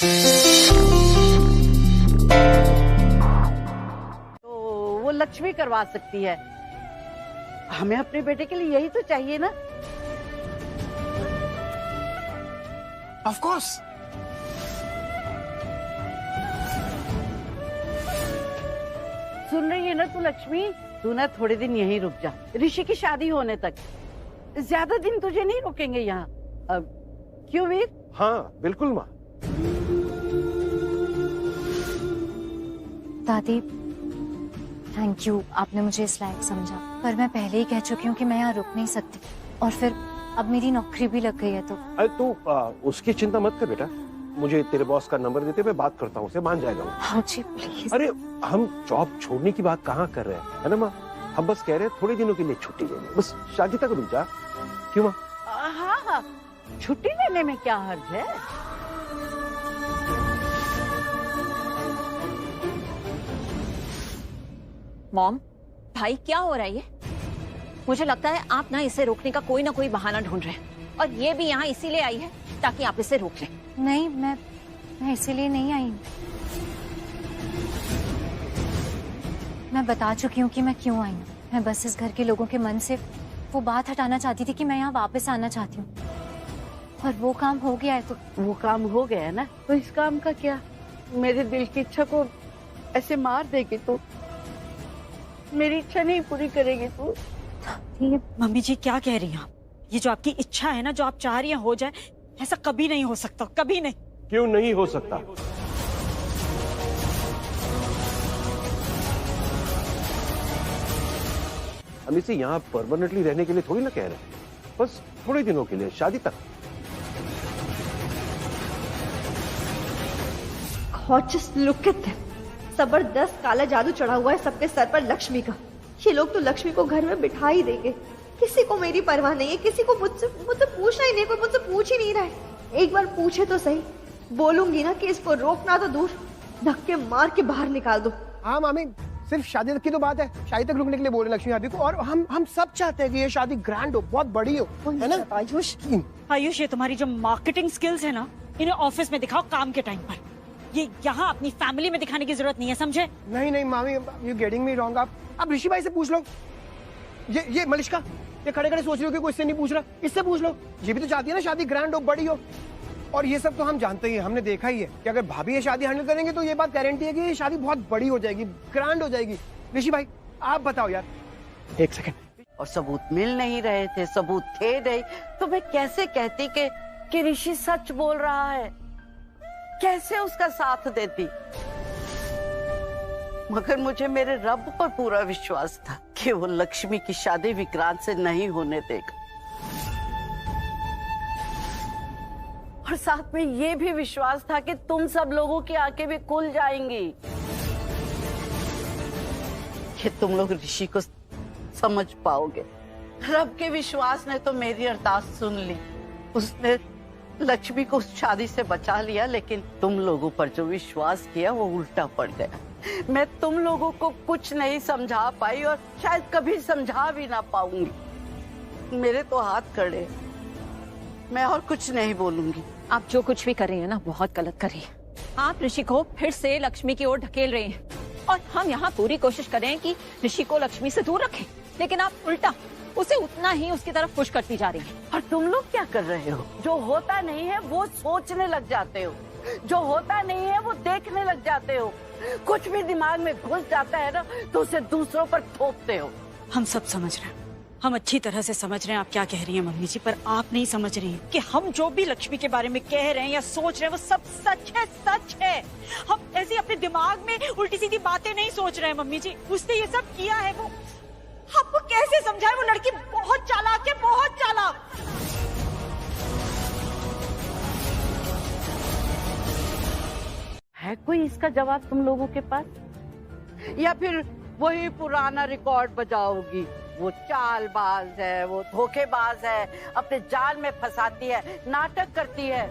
तो वो लक्ष्मी करवा सकती है। हमें अपने बेटे के लिए यही तो चाहिए ना। Of course. सुन रही है ना तू लक्ष्मी, तू ना थोड़े दिन यहीं रुक जा, ऋषि की शादी होने तक। ज्यादा दिन तुझे नहीं रोकेंगे यहाँ। अब क्यों वीर? हाँ बिल्कुल माँ। दादी थैंक यू, आपने मुझे इस लायक समझा, पर मैं पहले ही कह चुकी हूँ कि मैं यहाँ रुक नहीं सकती, और फिर अब मेरी नौकरी भी लग गई है तो। अरे तू उसकी चिंता मत कर बेटा, मुझे तेरे बॉस का नंबर देते, मैं बात करता हूँ, उसे मान जाएगा वो। हाँ जी प्लीज। अरे हम जॉब छोड़ने की बात कहाँ कर रहे हैं, है ना माँ? हम बस कह रहे हैं थोड़े दिनों के लिए छुट्टी ले ले, बस शादी तक रुक जा। क्यों माँ? हाँ हाँ, छुट्टी लेने में क्या हर्ज है। मॉम, भाई क्या हो रहा है ये? मुझे लगता है आप ना इसे रोकने का कोई ना कोई बहाना ढूंढ रहे हैं, और ये भी यहाँ इसीलिए आई है ताकि आप इसे रोक लें। नहीं, मैं इसीलिए नहीं आई हूँ। मैं बता चुकी हूँ कि मैं क्यों आई हूँ। मैं बस इस घर के लोगों के मन से वो बात हटाना चाहती थी कि मैं यहाँ वापस आना चाहती हूँ, और वो काम हो गया है। तो वो काम हो गया है ना, तो इस काम का क्या? मेरे दिल की इच्छा को ऐसे मार देगी तू? मेरी इच्छा नहीं पूरी करेगी तू? मम्मी जी क्या कह रही हैं आप? ये जो आपकी इच्छा है ना, जो आप चाह रही हैं हो जाए, ऐसा कभी नहीं हो सकता, कभी नहीं। क्यों नहीं हो सकता? हम इसे यहाँ परमानेंटली रहने के लिए थोड़ी ना कह रहे हैं, बस थोड़े दिनों के लिए, शादी तक। Just look at them. जबरदस्त काला जादू चढ़ा हुआ है सबके सर पर लक्ष्मी का। ये लोग तो लक्ष्मी को घर में बिठा ही देंगे। किसी को मेरी परवाह नहीं है, किसी को मुझसे पूछना ही नहीं, कोई मुझसे पूछ ही नहीं रहा है। एक बार पूछे तो सही, बोलूंगी ना कि इसको रोकना तो दूर, धक्के मार के बाहर निकाल दो। हाँ मामी, सिर्फ शादी तक की तो बात है, शादी तक रुकने के लिए बोल रहे लक्ष्मी भाभी को, और हम सब चाहते हैं कि ये शादी ग्रैंड हो, बहुत बड़ी हो, है ना? आयुष, ये तुम्हारी जो मार्केटिंग स्किल्स है ना, इन्हें ऑफिस में दिखाओ काम के टाइम पर। ये यहाँ अपनी फैमिली में दिखाने की जरूरत नहीं है, समझे? नहीं मामी, यू गेटिंग मी रॉन्ग। आप ऋषि भाई से पूछ लो। ये मलिश्का, ये खड़े खड़े सोच रहे हो कि कोई इससे नहीं पूछ रहा, इससे पूछ लो। ये भी तो चाहती है ना शादी ग्रैंड हो, बड़ी हो। और ये सब तो हम जानते ही हैं, हमने देखा ही है कि अगर भाभी ये शादी हैंडल करेंगे तो ये बात गारंटी है कि ये शादी बहुत बड़ी हो जाएगी, ग्रैंड हो जाएगी। ऋषि भाई आप बताओ यार। एक सेकंड। और सबूत मिल नहीं रहे थे, सबूत थे नहीं, तो मैं कैसे कहती कि ऋषि सच बोल रहा है? कैसे उसका साथ देती? मगर मुझे मेरे रब पर पूरा विश्वास था कि वो लक्ष्मी की शादी विक्रांत से नहीं होने देगा, और साथ में ये भी विश्वास था कि तुम सब लोगों की आंखें भी खुल जाएंगी, कि तुम लोग ऋषि को समझ पाओगे। रब के विश्वास ने तो मेरी अरदास सुन ली, उसने लक्ष्मी को उस शादी से बचा लिया, लेकिन तुम लोगों पर जो विश्वास किया वो उल्टा पड़ गया। मैं तुम लोगों को कुछ नहीं समझा पाई, और शायद कभी समझा भी ना पाऊंगी। मेरे तो हाथ खड़े, मैं और कुछ नहीं बोलूंगी। आप जो कुछ भी कर रही हैं ना, बहुत गलत कर रही हैं। आप ऋषि को फिर से लक्ष्मी की ओर ढकेल रही हैं, और हम यहाँ पूरी कोशिश कर रहे हैं कि ऋषि को लक्ष्मी से दूर रखें, लेकिन आप उल्टा उसे उतना ही उसकी तरफ पुश करती जा रही हैं। और तुम लोग क्या कर रहे हो? जो होता नहीं है वो सोचने लग जाते हो, जो होता नहीं है वो देखने लग जाते हो। कुछ भी दिमाग में घुस जाता है ना, तो उसे दूसरों पर थोपते हो। हम सब समझ रहे हैं, हम अच्छी तरह से समझ रहे हैं आप क्या कह रही हैं मम्मी जी, पर आप नहीं समझ रही हैं कि हम जो भी लक्ष्मी के बारे में कह रहे हैं या सोच रहे हैं वो सब सच है, सच है। हम ऐसे अपने दिमाग में उल्टी सीधी बातें नहीं सोच रहे हैं मम्मी जी। उसने ये सब किया है, वो आपको कैसे समझाए? वो लड़की बहुत चालाक है, बहुत चालाक। है कोई इसका जवाब तुम लोगों के पास? या फिर वही पुराना रिकॉर्ड बजाओगी? वो चालबाज है, वो धोखेबाज है, अपने जाल में फंसाती है, नाटक करती है।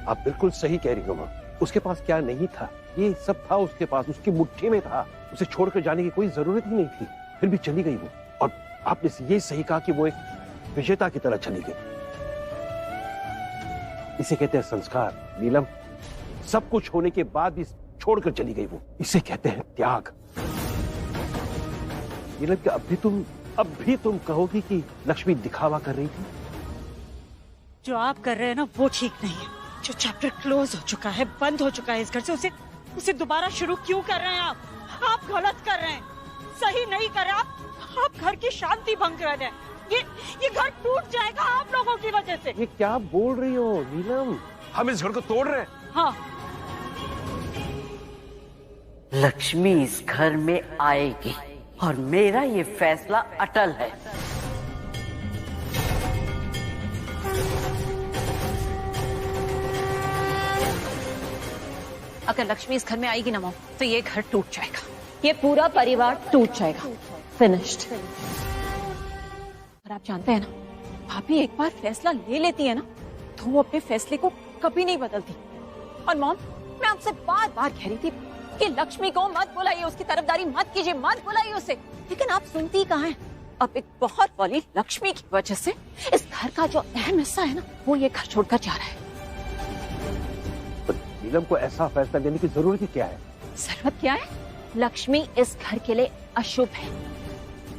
आप बिल्कुल सही कह रही हो माँ, उसके पास क्या नहीं था, ये सब था उसके पास, उसकी मुट्ठी में था। उसे छोड़कर जाने की कोई जरूरत ही नहीं थी, फिर भी चली गई वो। और आपने ये सही कहा कि वो एक विजेता की तरह चली गई। इसे कहते हैं संस्कार नीलम। सब कुछ होने के बाद भी छोड़कर चली गई वो। इसे कहते हैं त्याग। नीलम, क्या अब भी तुम कहोगी कि लक्ष्मी दिखावा कर रही थी? जो आप कर रहे हैं ना वो ठीक नहीं है। जो चैप्टर क्लोज हो चुका है, बंद हो चुका है इस घर से, उसे दोबारा शुरू क्यों कर रहे हैं आप? आप गलत कर रहे हैं, सही नहीं कर रहे आप घर की शांति भंग कर रहे हैं। ये घर टूट जाएगा आप लोगों की वजह से। ये क्या बोल रही हो नीलम? हम इस घर को तोड़ रहे हैं? हाँ, लक्ष्मी इस घर में आएगी और मेरा ये फैसला अटल है। अगर लक्ष्मी इस घर में आएगी ना मॉम, तो ये घर टूट जाएगा, ये पूरा परिवार टूट जाएगा। फिनिश्ड। और आप जानते हैं ना, भाभी एक बार फैसला ले लेती है ना, तो वो अपने फैसले को कभी नहीं बदलती। और मॉम, मैं आपसे बार बार कह रही थी कि लक्ष्मी को मत बुलाइए, उसकी तरफदारी मत कीजिए, मत बुलाइए उसे, लेकिन आप सुनती कहाँ हैं? अब एक बहुत वाली लक्ष्मी की वजह से इस घर का जो अहम हिस्सा है ना, वो ये घर छोड़कर जा रहा है। नीलम को ऐसा फैसला लेने की जरूरत ही क्या है? जरूरत क्या है? लक्ष्मी इस घर के लिए अशुभ है,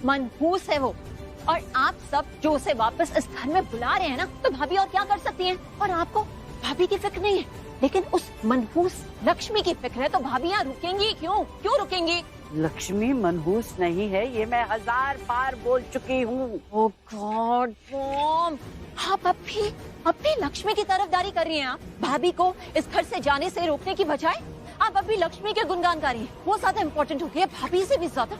मनहूस है वो, और आप सब जो उसे वापस इस घर में बुला रहे हैं ना, तो भाभी और क्या कर सकती हैं? और आपको भाभी की फिक्र नहीं है, लेकिन उस मनहूस लक्ष्मी की फिक्र है, तो भाभी यहाँ रुकेंगी क्यों रुकेंगी? लक्ष्मी मनहूस नहीं है, ये मैं 1000 बार बोल चुकी हूँ। ओह गॉड मॉम, आप अब भी लक्ष्मी की तरफदारी कर रही हैं। आप भाभी को इस घर से जाने से रोकने की बजाय आप अभी लक्ष्मी के गुणगान कर रही हैं। वो ज्यादा इम्पोर्टेंट हो गई है भाभी से भी ज्यादा।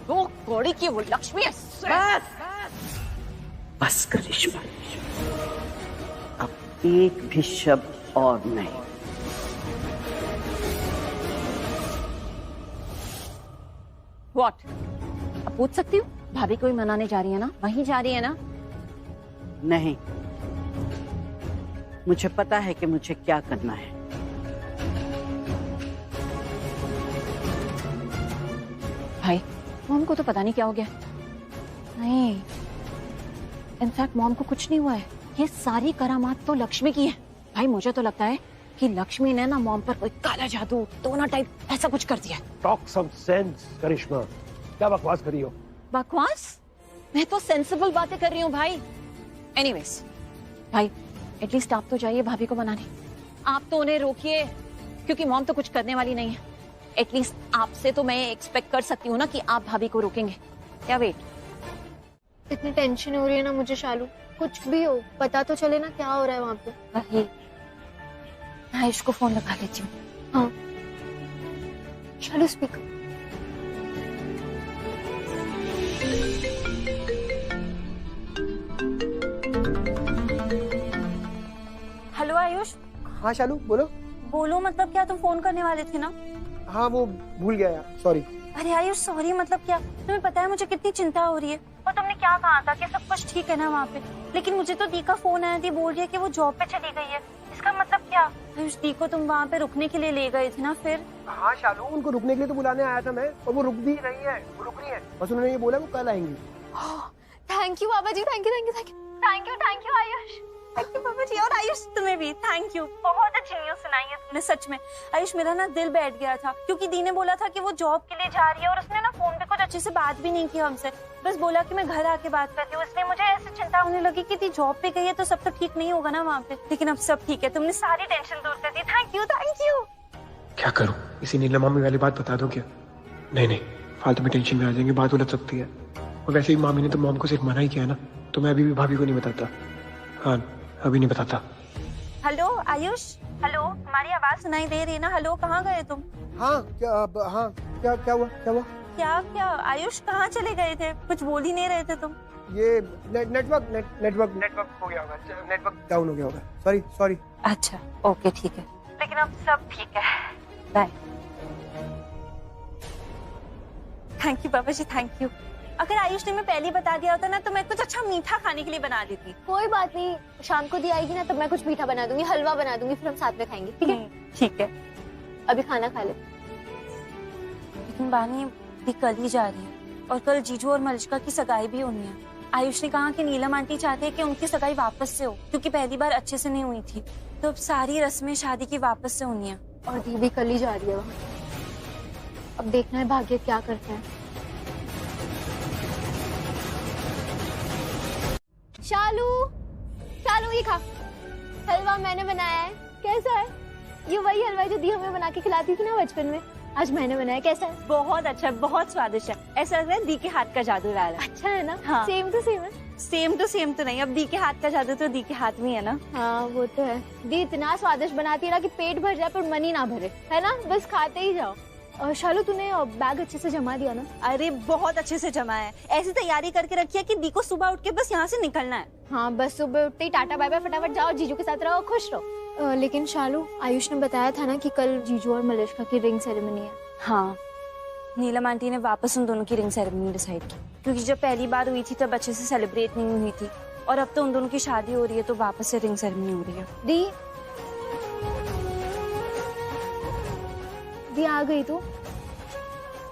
वो कौड़ी की वो लक्ष्मी है। बस करिश्मा, अब एक भी शब्द और नहीं। What? अब पूछ सकती हूँ, भाभी को ही मनाने जा रही है ना? वहीं जा रही है ना? नहीं, मुझे पता है कि मुझे क्या करना है। भाई, मॉम को तो पता नहीं क्या हो गया। नहीं, इनफैक्ट मॉम को कुछ नहीं हुआ है। ये सारी करामात तो लक्ष्मी की है। भाई, मुझे तो लगता है कि लक्ष्मी ने ना मॉम पर कोई काला जादू, टोना टाइप ऐसा कुछ कर दिया। टॉक सम सेंस करिश्मा, क्या बकवास कर रही हो? बकवास? मैं तो सेंसिबल बातें कर रही हूँ भाई। एनीवेज, भाई एटलीस्ट आप तो जाइए भाभी को मनाने। आप तो उन्हें रोकिए, क्योंकि मॉम तो कुछ करने वाली नहीं है। एटलीस्ट आपसे तो मैं एक्सपेक्ट कर सकती हूँ ना कि आप भाभी को रोकेंगे। या वेट, इतनी टेंशन हो रही है ना मुझे शालू, कुछ भी हो पता तो चले ना क्या हो रहा है वहाँ पे। वही, आयुष को फोन लगा लेती हूँ। हाँ शालू, स्पीकर। हेलो आयुष। हाँ शालू, बोलो। बोलो मतलब क्या, तुम फोन करने वाले थे ना? हाँ, वो भूल गया यार, सॉरी। अरे आयुष सॉरी मतलब क्या, तुम्हें पता है मुझे कितनी चिंता हो रही है। और तुमने क्या कहा था कि सब कुछ ठीक है ना वहाँ पे, लेकिन मुझे तो दी का फोन आया थी, बोल रही है कि वो जॉब पे चली गई है। इसका मतलब क्या? आयुष, दी को तुम वहाँ पे रुकने के लिए ले गए थे ना फिर? हाँ शालू, उनको रुकने के लिए तो बुलाने आया था मैं, और वो रुक भी रही है, वो रुक रही है। बस उन्होंने ये बोला वो कल आएंगी। Thank you Baba ji, thank you thank you thank you thank you Ayush, thank you बाबा जी। और आयुष तुम्हें भी थैंक यू, बहुत अच्छी न्यूज़ सुनाई है तुमने सच में। आयुष, मेरा ना दिल बैठ गया था, क्योंकि दी ने बोला था कि वो जॉब के लिए जा रही है, और उसने ना फोन पे कुछ अच्छे से बात भी नहीं की हमसे, बस बोला कि मैं घर आके बात करती हूँ। इसलिए मुझे ऐसी चिंता होने लगी कि दी जॉब पे गई है तो सब तो ठीक नहीं होगा ना वहाँ पे, लेकिन अब सब ठीक है। तुमने सारी टेंशन दूर कर दी, थैंक यू थैंक यू। क्या करूं, इसी नीलम मामी वाली बात बता दो क्या? नहीं, फालतू में टेंशन में आ जाएंगे, बात उलझ सकती है। और वैसे ही मामी ने तो मॉम को सिर्फ मना ही किया है ना, तो मैं अभी भी भाभी को नहीं बताता। हाँ, अभी नहीं बताता। हेलो आयुष, हेलो, तुम्हारी आवाज सुनाई दे रही है ना? हेलो, कहाँ गए तुम? हाँ क्या हुआ? क्या आयुष, कहाँ चले गए थे? कुछ बोल ही नहीं रहे थे तुम। ये नेटवर्क हो गया होगा, नेटवर्क डाउन हो गया होगा। सॉरी। अच्छा ओके ठीक है, लेकिन अब सब ठीक है। Bye. Thank you Baba ji, thank you. अगर आयुष ने मैं पहले बता दिया होता ना, तो मैं कुछ अच्छा मीठा खाने के लिए बना देती। कोई बात नहीं, शाम को दी आएगी ना, तब मैं कुछ मीठा बना दूंगी, हलवा बना दूंगी, फिर हम साथ में खाएंगे। ठीक है? ठीक है। अभी खाना खा ले। लेकिन बानी, दी कल ही जा रही है, और कल जीजू और मलिश्का की सगाई भी होनी है। आयुष ने कहा कि नीलम आंटी चाहते हैं कि उनकी सगाई वापस से हो, क्योंकि पहली बार अच्छे से नहीं हुई थी, तो अब सारी रस्में शादी की वापस से होनी है। और दी भी कल ही जा रही है वहाँ। अब देखना है भाग्य क्या करता है। शालू, शालू ये खा, हलवा मैंने बनाया है, कैसा है? ये वही हलवा है जो दी हमें बना के खिलाती थी ना बचपन में, आज मैंने बनाया, कैसा है? बहुत अच्छा, बहुत स्वादिष्ट है। ऐसा लग रहा है दी के हाथ का जादू डाला। अच्छा है ना? हाँ। सेम टू सेम है। सेम तो नहीं, अब दी के हाथ का जादू तो दी के हाथ में है ना। हाँ वो तो है। दी इतना स्वादिष्ट बनाती है ना कि पेट भर जाए पर मन ही ना भरे, है ना? बस खाते ही जाओ। शालू तूने बैग अच्छे से जमा दिया ना? अरे बहुत अच्छे से जमा है, ऐसी तैयारी करके रखी है कि दी को सुबह उठ के बस यहाँ से निकलना है। हाँ बस सुबह उठते ही टाटा बाय बाय, फटाफट जाओ, जीजू के साथ रहो, खुश रहो। लेकिन शालू, आयुष ने बताया था ना कि कल जीजू और मलिष्का की रिंग सेरेमनी है। हाँ, नीलम आंटी ने वापस उन दोनों की रिंग सेरेमनी डिसाइड की, क्योंकि जब पहली बार हुई थी तब अच्छे से सेलिब्रेट नहीं हुई थी, और अब तो उन दोनों की शादी हो रही है तो वापस से रिंग सेरेमनी हो रही है। दी आ गई तो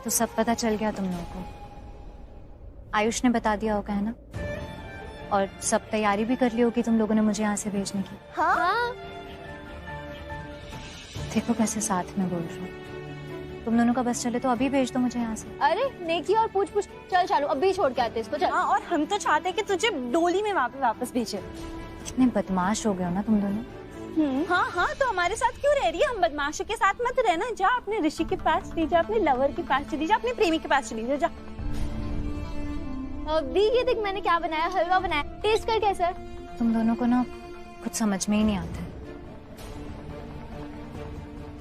सब पता चल गया तुम लोगों को। आयुष ने बता दिया होगा, है ना? और सब तैयारी भी कर ली होगी तुम लोगों ने मुझे यहाँ से भेजने की। हाँ? देखो कैसे साथ में बोल रही हूँ। तुम दोनों का बस चले तो अभी भेज दो मुझे यहाँ से। अरे नेकी और पूछ पूछ, चल चालू अभी छोड़ के आते इसको, चल। हाँ, और हम तो चाहते हैं कि तुझे डोली में वापस भेजे। कितने बदमाश हो गए हो ना तुम दोनों। हाँ हाँ, तो हमारे साथ क्यों रह रही है? हम बदमाशों के साथ मत रहना, जा अपने ऋषि के पास चली जा, अपने लवर के पास चली जा, अपने प्रेमी के पास चली जा। दी ये देख मैंने क्या बनाया, हलवा बनाया, टेस्ट कर कैसा है? तुम दोनों को ना कुछ समझ में ही नहीं आता।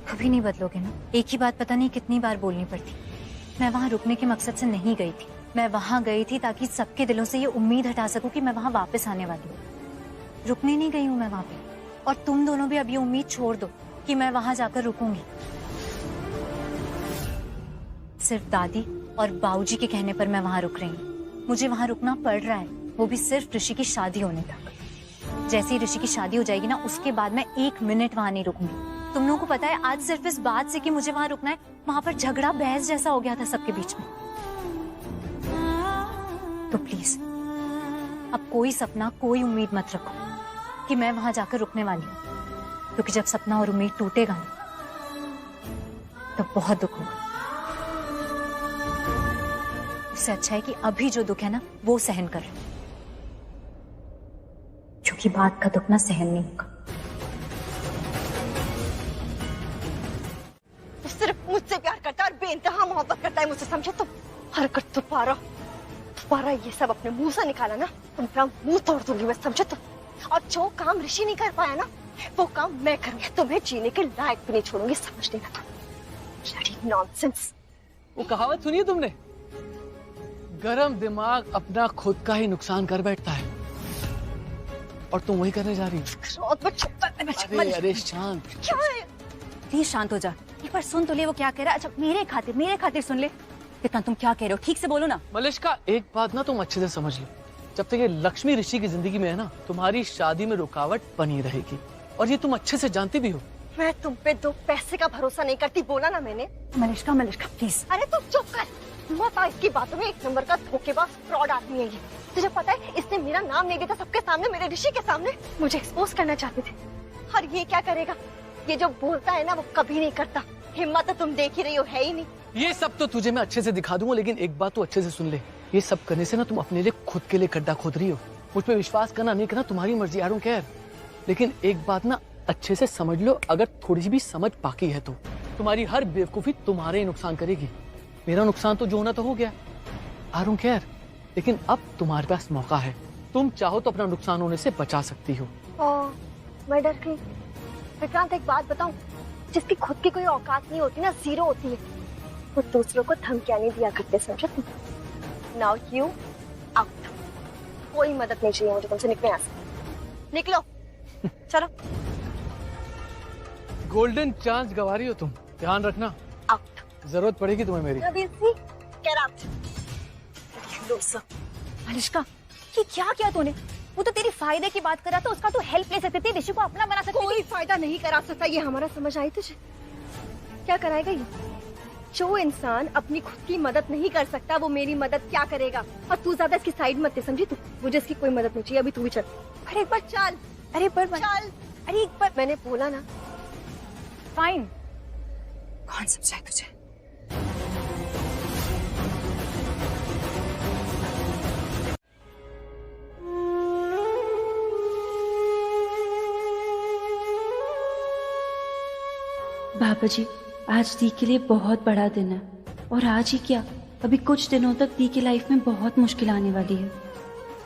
कभी नहीं बदलोगे ना, एक ही बात पता नहीं कितनी बार बोलनी पड़ती। मैं वहाँ रुकने के मकसद से नहीं गई थी, मैं वहाँ गई थी ताकि सबके दिलों से ये उम्मीद हटा सकूं कि मैं वहाँ वापस आने वाली हूँ। रुकने नहीं गई हूँ मैं वहाँ पे, और तुम दोनों भी अब ये उम्मीद छोड़ दो कि मैं वहाँ जाकर रुकूंगी। सिर्फ दादी और बाबूजी के कहने पर मैं वहाँ रुक रही हूँ। मुझे वहाँ रुकना पड़ रहा है, वो भी सिर्फ ऋषि की शादी होने तक। जैसे ही ऋषि की शादी हो जाएगी ना, उसके बाद मैं 1 मिनट वहाँ नहीं रुकूंगी। तुम लोगों को पता है, आज सिर्फ इस बात से कि मुझे वहाँ रुकना है, वहाँ पर झगड़ा बहस जैसा हो गया था सबके बीच में। तो प्लीज अब कोई सपना, कोई उम्मीद मत रखो कि मैं वहां जाकर रुकने वाली हूँ, क्योंकि जब सपना और उम्मीद टूटेगा तो बहुत दुख होगा। इससे अच्छा है कि अभी जो दुख है ना वो सहन कर लो, क्योंकि बात का दुख ना सहन नहीं होगा। सिर्फ मुझसे प्यार करता है और बेइंतहा मोहब्बत करता है मुझसे, समझे? तुम हरकत दोबारा ये सब अपने मुंह से निकाला ना, तुम्हारा मुंह तोड़ दूंगी मैं, समझे? तुम और जो काम ऋषि नहीं कर पाया ना, वो काम मैं करूंगी। तुम्हें जीने के लायक भी नहीं छोड़ूंगी, समझ लेना तुम। Bloody nonsense. वो कहावत सुनी है तुमने? गरम दिमाग अपना खुद का ही नुकसान कर बैठता है, और तुम वही करने जा रही हो। अरे शांत, क्या है? प्लीज शांत हो जा, एक बार सुन तो ले वो क्या कह रहा है। अच्छा मेरे खातिर सुन ले। कितना तुम क्या कह रहे हो, ठीक से बोलो ना। मलिष्का, एक बात ना तुम अच्छे से समझ लो, जब तक ये लक्ष्मी ऋषि की जिंदगी में है ना, तुम्हारी शादी में रुकावट बनी रहेगी, और ये तुम अच्छे से जानती भी हो। मैं तुम पे 2 पैसे का भरोसा नहीं करती, बोला ना मैंने। मलिष्का प्लीज। अरे तुम चुप कर, मत आ इसकी बातों में। 1 नंबर का धोखेबाज फ्रॉड आदमी है ये। तुझे पता है इसने मेरा नाम ले दिया था सबके सामने, मेरे ऋषि के सामने। मुझे एक्सपोज करना चाहते थे, और ये क्या करेगा? ये जो बोलता है ना वो कभी नहीं करता। हिम्मत तो तुम देख ही रही हो, है ही नहीं। ये सब तो तुझे मैं अच्छे से दिखा दूंगा, लेकिन एक बात तो अच्छे से सुन ले, ये सब करने से ना तुम अपने लिए खुद के लिए गड्ढा खोद रही हो। मुझ पे विश्वास करना नहीं करना तुम्हारी मर्जी, आई डोंट केयर। लेकिन एक बात ना अच्छे से समझ लो, अगर थोड़ी सी भी समझ बाकी है तो तुम्हारी हर बेवकूफी तुम्हारे ही नुकसान करेगी। मेरा नुकसान तो जो होना तो हो गया, आई डोंट केयर। लेकिन अब तुम्हारे पास मौका है, तुम चाहो तो अपना नुकसान होने से बचा सकती हो। मैं डर गई। विक्रांत एक बात बताऊं, जिसकी खुद की कोई औकात नहीं होती ना, जीरो होती है, वो दूसरों को धमकियां नहीं दिया करते, समझे? Now you out. कोई मदद नहीं चाहिए मुझे तुमसे, निकलो यहाँ से, निकलो। चलो। गोल्डन चांस गवा रही हो तुम, ध्यान रखना। आउट। जरूरत पड़ेगी तुम्हें मेरी। Get out. मलिष्का, ये क्या किया तूने? वो तो तेरी फायदे की बात कर रहा था, उसका तो हेल्प ले सकती थी, ऋषि को अपना बना सकती थी। कोई फायदा नहीं करा सकता, ये हमारा समझ आई तुझे? क्या कराएगा ये? जो इंसान अपनी खुद की मदद नहीं कर सकता, वो मेरी मदद क्या करेगा? और तू ज्यादा इसकी साइड मत दे, समझी? तू, मुझे इसकी कोई मदद नहीं चाहिए, अभी तू भी चल। अरे एक बार चल। अरे पर चल। अरे एक बार, मैंने बोला ना। फाइन, कौन समझाए तुझे? बाबा जी, आज दी के लिए बहुत बड़ा दिन है। और आज ही क्या, अभी कुछ दिनों तक दी की लाइफ में बहुत मुश्किल आने वाली है।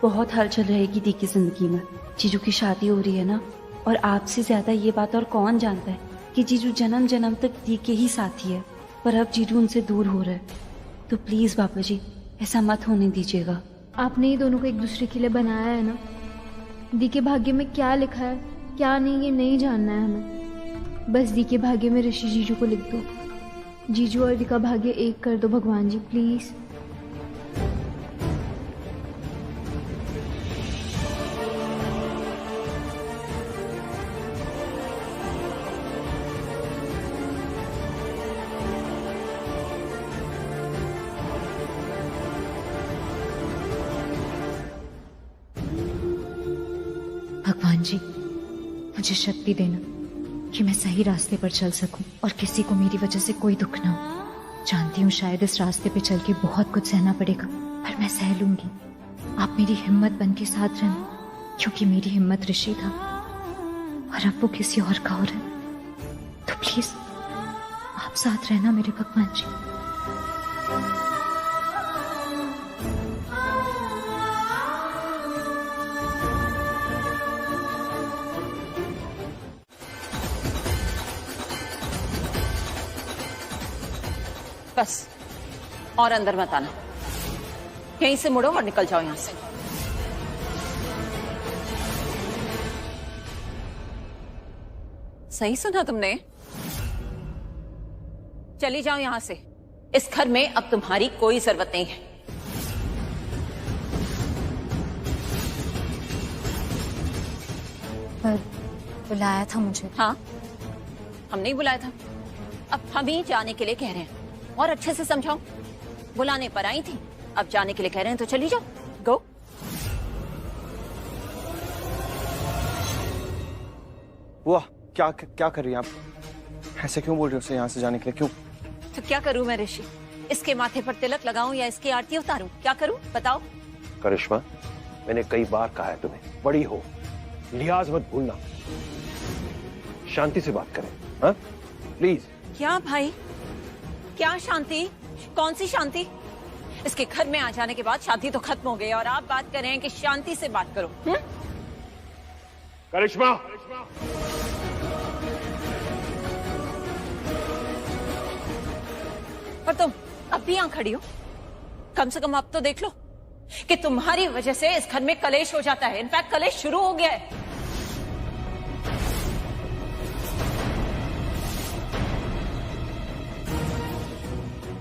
बहुत हलचल रहेगी दी की जिंदगी में। जीजू की शादी हो रही है ना, और आपसे ज्यादा ये बात और कौन जानता है कि जीजू जन्म जन्म तक दी के ही साथी है, पर अब जीजू उनसे दूर हो रहा है। तो प्लीज बाबा जी, ऐसा मत होने दीजिएगा। आपने ही दोनों को एक दूसरे के लिए बनाया है ना। दी के भाग्य में क्या लिखा है क्या नहीं, ये नहीं जानना है हमें। बस दी के भाग्य में ऋषि जीजू को लिख दो। जीजू और दी का भाग्य एक कर दो भगवान जी, प्लीज। भगवान जी, मुझे शक्ति देना कि मैं सही रास्ते पर चल सकूं और किसी को मेरी वजह से कोई दुख ना हो। जानती हूँ शायद इस रास्ते पे चल के बहुत कुछ सहना पड़ेगा, पर मैं सह लूंगी। आप मेरी हिम्मत बन के साथ रहना, क्योंकि मेरी हिम्मत ऋषि था और अब वो किसी और का हो रहा है। तो प्लीज आप साथ रहना मेरे भगवान जी। बस और अंदर मत आना, यहीं से मुड़ो और निकल जाओ यहां से। सही सुना तुमने, चली जाओ यहां से। इस घर में अब तुम्हारी कोई जरूरत नहीं है। पर बुलाया था मुझे। हाँ, हमने ही बुलाया था। अब हम ही जाने के लिए कह रहे हैं, और अच्छे से समझाओ। बुलाने पर आई थी, अब जाने के लिए कह रहे हैं तो चली जाओ। गो। वाह, क्या क्या कर रही हैं आप? ऐसे क्यों बोल रही हो उसे यहाँ से जाने के लिए? क्यों? तो क्या करूं मैं ऋषि? इसके माथे पर तिलक लगाऊं या इसकी आरती उतारूं? क्या करूं बताओ? करिश्मा, मैंने कई बार कहा है तुम्हें, बड़ी हो, लिहाज मत भूलना। शांति से बात करें, हाँ? प्लीज। क्या भाई, क्या शांति? कौन सी शांति? इसके घर में आ जाने के बाद शांति तो खत्म हो गई और आप बात कर रहे हैं कि शांति से बात करो। करिश्मा, पर तुम अब भी यहां खड़ी हो। कम से कम अब तो देख लो कि तुम्हारी वजह से इस घर में कलेश हो जाता है। इनफैक्ट कलेश शुरू हो गया है।